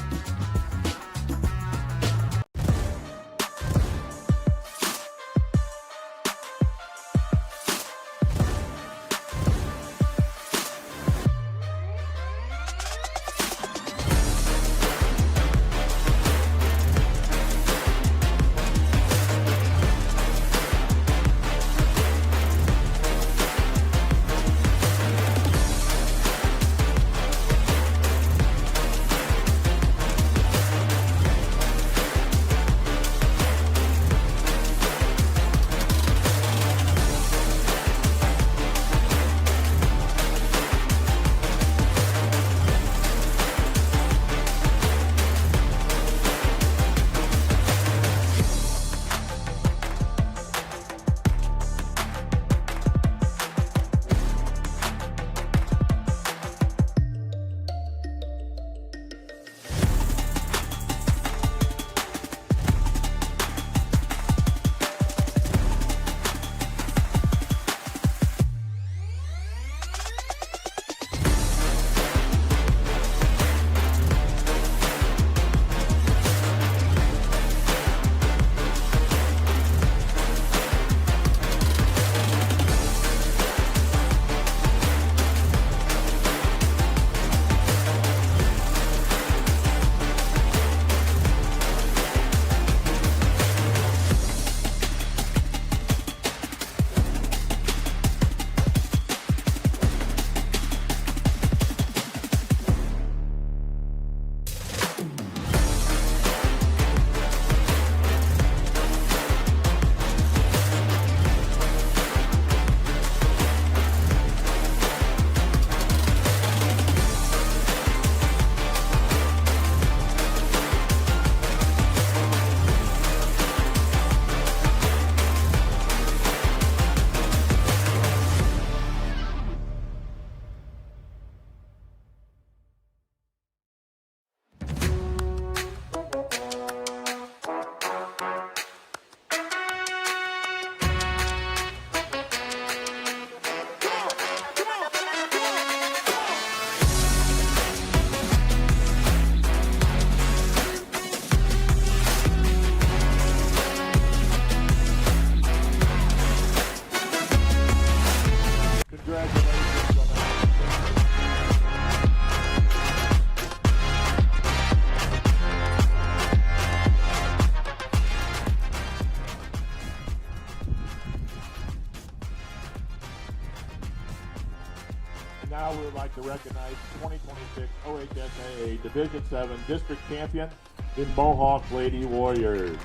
recognize 2026 OH.REPORT Division 7 District Champion in Mohawk Lady Warriors.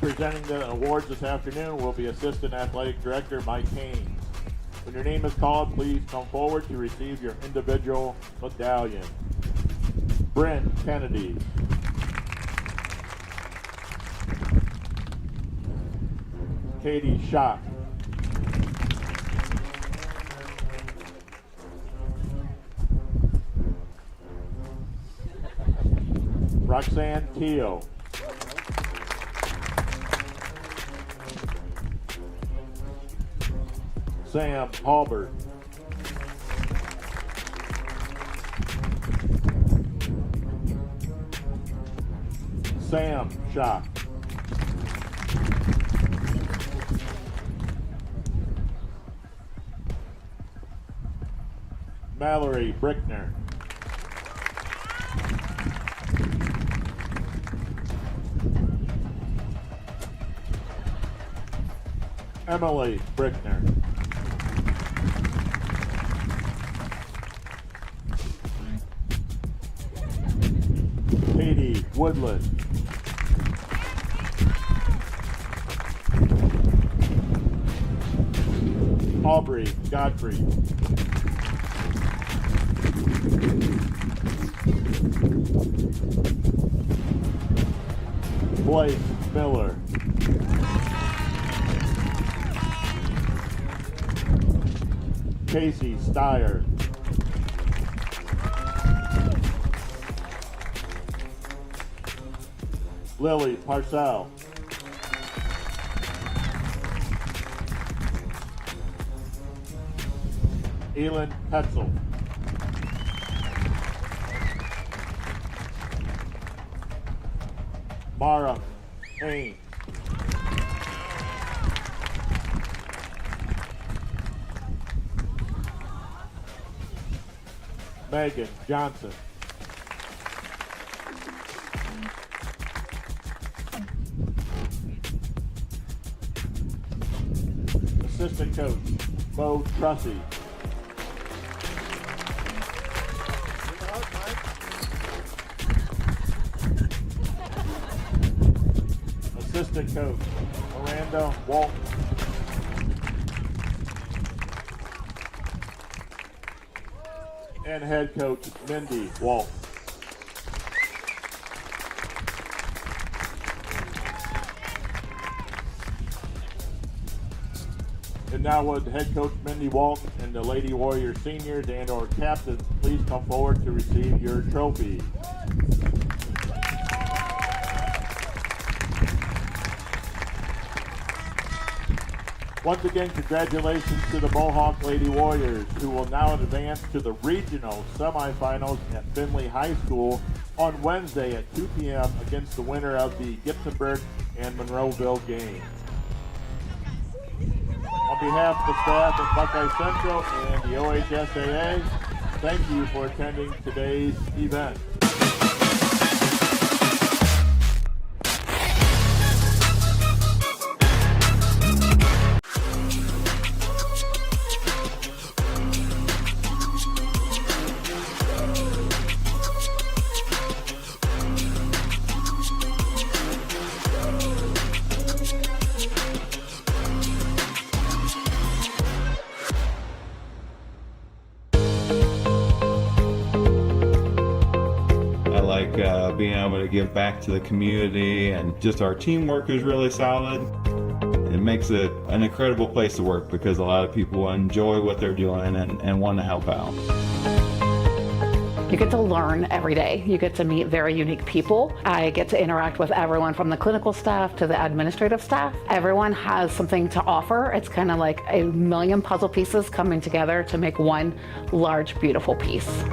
Presenting the awards this afternoon will be Assistant Athletic Director Mike Haynes. When your name is called, please come forward to receive your individual medallion. Bryn Kennedy. Katie Schock. Roxanne Keogh. Sam Halbert. Sam Schock. Mallory Brickner. Emily Brickner. Katie Woodland. Aubrey Godfrey. Blake Miller. Casey Steyer. Lily Parcell. Elin Petzel. Mara Haynes. Megan Johnson. Assistant coach, Bo Trussy. Assistant coach, Miranda Walton. And head coach, Mindy Walton. And now would head coach Mindy Walton and the Lady Warriors seniors and or captains please come forward to receive your trophy. Once again, congratulations to the Mohawk Lady Warriors, who will now advance to the regional semifinals at Findlay High School on Wednesday at 2 p.m. against the winner of the Gibsonburg and Monroeville games. On behalf of the staff at Buckeye Central and the OHSAA, thank you for attending today's event. Being able to give back to the community, and just our teamwork is really solid. It makes it an incredible place to work because a lot of people enjoy what they're doing and want to help out. You get to learn every day. You get to meet very unique people. I get to interact with everyone from the clinical staff to the administrative staff. Everyone has something to offer. It's kind of like a million puzzle pieces coming together to make one large, beautiful piece.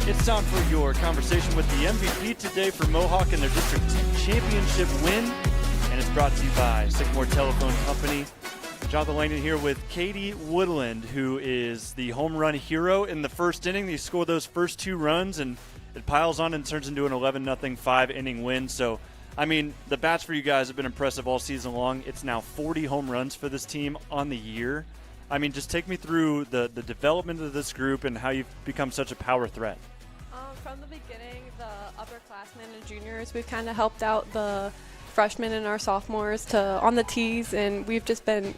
It's time for your conversation with the MVP today for Mohawk and their district championship win. And it's brought to you by Sycamore Telephone Company. Jonathon Langdon here with Katie Woodland, who is the home run hero in the first inning. They scored those first 2 runs, and it piles on and turns into an 11-0 5-inning win. So, I mean, the bats for you guys have been impressive all season long. It's now 40 home runs for this team on the year. I mean, just take me through the development of this group and how you've become such a power threat. From the beginning, the upperclassmen and juniors, we've kind of helped out the freshmen and our sophomores on the tees, and we've just been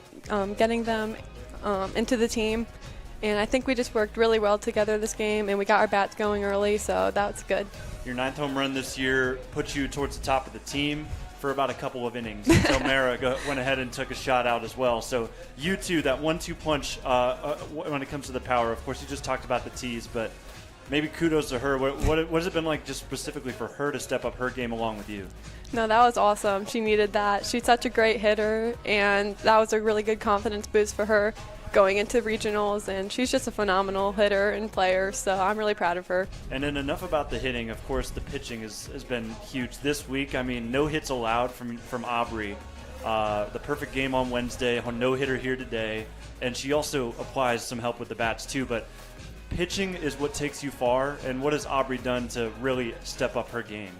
getting them into the team. And I think we just worked really well together this game, and we got our bats going early, so that was good. Your 9th home run this year puts you towards the top of the team for about a couple of innings until Mara went ahead and took a shot out as well. So you two, that 1-2 punch when it comes to the power. Of course, you just talked about the tees, but maybe kudos to her. What has it been like just specifically for her to step up her game along with you? No, that was awesome. She needed that. She's such a great hitter, and that was a really good confidence boost for her going into regionals, and she's just a phenomenal hitter and player, so I'm really proud of her. And then enough about the hitting. Of course, the pitching has been huge this week. I mean, no hits allowed from Aubrey. The perfect game on Wednesday, a no-hitter here today, and she also applies some help with the bats too, but pitching is what takes you far, and what has Aubrey done to really step up her game?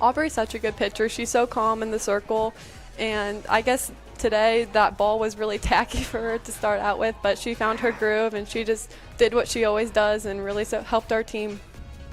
Aubrey's such a good pitcher. She's so calm in the circle, and I guess today that ball was really tacky for her to start out with, but she found her groove, and she just did what she always does and really helped our team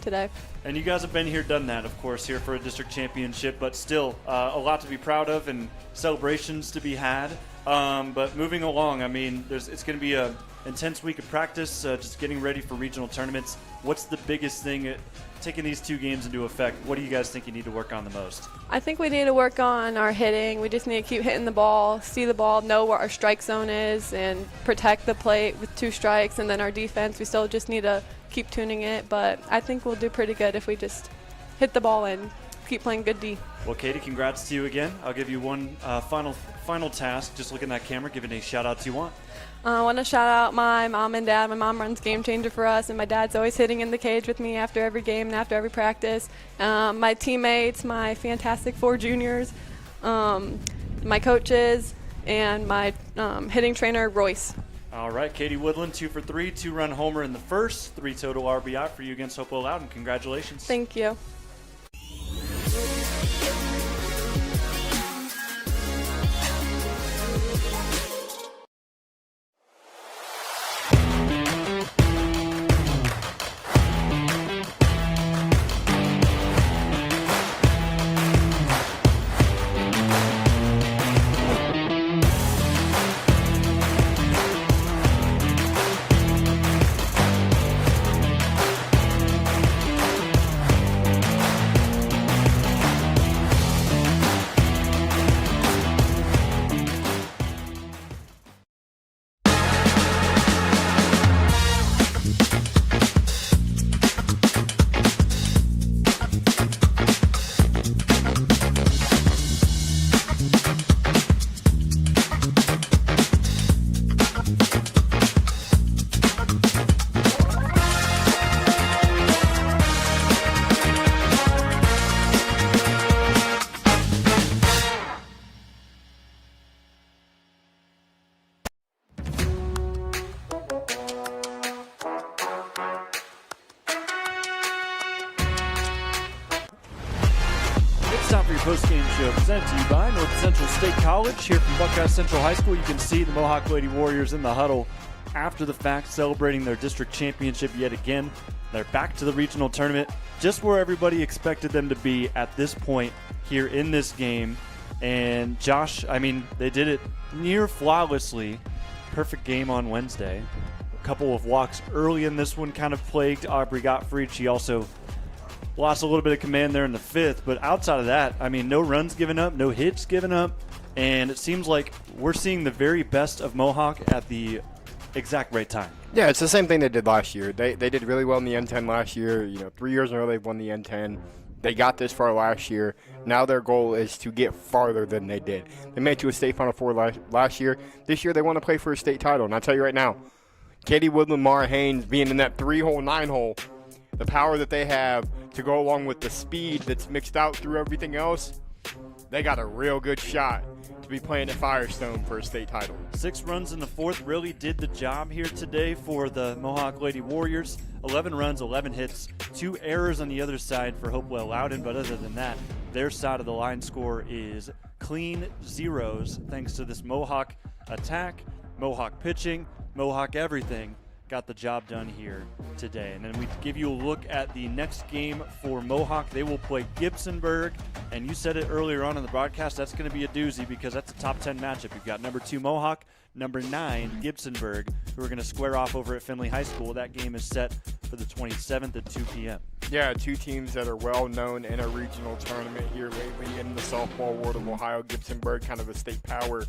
today. And you guys have been here, done that, of course, here for a district championship, but still a lot to be proud of and celebrations to be had. But moving along, I mean, it's going to be an intense week of practice, just getting ready for regional tournaments. What's the biggest thing, taking these 2 games into effect, what do you guys think you need to work on the most? I think we need to work on our hitting. We just need to keep hitting the ball, see the ball, know where our strike zone is, and protect the plate with 2 strikes. And then our defense, we still just need to keep tuning it. But I think we'll do pretty good if we just hit the ball and keep playing good D. Well, Katie, congrats to you again. I'll give you one final task. Just look in that camera, give any shout-outs you want. I want to shout out my mom and dad. My mom runs Game Changer for us, and my dad's always hitting in the cage with me after every game and after every practice. My teammates, my fantastic 4 juniors, my coaches, and my hitting trainer, Royce. All right, Katie Woodland, 2 for 3, 2-run homer in the first, 3 total RBI for you against Hopewell-Loudon. Congratulations. Thank you. Time for your post-game show presented to you by North Central State College here from Buckeye Central High School. You can see the Mohawk Lady Warriors in the huddle after the fact, celebrating their district championship yet again. They're back to the regional tournament, just where everybody expected them to be at this point here in this game. And Josh, I mean, they did it near flawlessly. Perfect game on Wednesday. A couple of walks early in this one kind of plagued Aubrey Gottfried. She also lost a little bit of command there in the 5th, but outside of that, I mean, no runs given up, no hits given up, and it seems like we're seeing the very best of Mohawk at the exact right time. Yeah, it's the same thing they did last year. They did really well in the N10 last year. 3 years in a row they've won the N10. They got this far last year. Now their goal is to get farther than they did. They made it to a state Final Four last year. This year they want to play for a state title, and I'll tell you right now, Katie Woodland, Mara Haynes being in that 3-hole, 9-hole, the power that they have to go along with the speed that's mixed out through everything else, they got a real good shot to be playing at Firestone for a state title. 6 runs in the 4th really did the job here today for the Mohawk Lady Warriors. 11 runs, 11 hits, 2 errors on the other side for Hopewell-Loudon, but other than that, their side of the line score is clean zeros thanks to this Mohawk attack, Mohawk pitching, Mohawk everything. Got the job done here today. And then we give you a look at the next game for Mohawk. They will play Gibsonburg, and you said it earlier on in the broadcast, that's going to be a doozy because that's a top 10 matchup. You've got number 2 Mohawk, number 9 Gibsonburg, who are going to square off over at Findlay High School. That game is set for the 27th at 2 p.m. Yeah, 2 teams that are well known in a regional tournament here lately in the softball world of Ohio. Gibsonburg, kind of a state power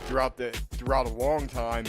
throughout a long time.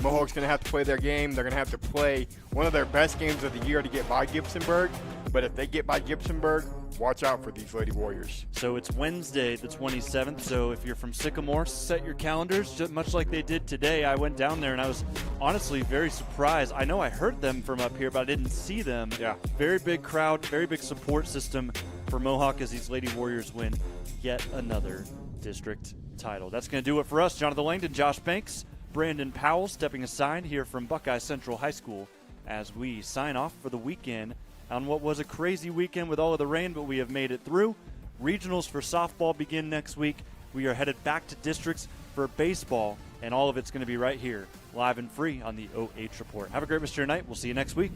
Mohawk's going to have to play their game. They're going to have to play one of their best games of the year to get by Gibsonburg. But if they get by Gibsonburg, watch out for these Lady Warriors. So it's Wednesday, the 27th. So if you're from Sycamore, set your calendars, just much like they did today. I went down there and I was honestly very surprised. I know I heard them from up here, but I didn't see them. Yeah. Very big crowd, very big support system for Mohawk as these Lady Warriors win yet another district title. That's going to do it for us. Jonathon Langdon, Josh Banks, Brandon Powell stepping aside here from Buckeye Central High School as we sign off for the weekend on what was a crazy weekend with all of the rain, but we have made it through. Regionals for softball begin next week. We are headed back to districts for baseball, and all of it's going to be right here, live and free on the OH Report. Have a great rest of your night. We'll see you next week.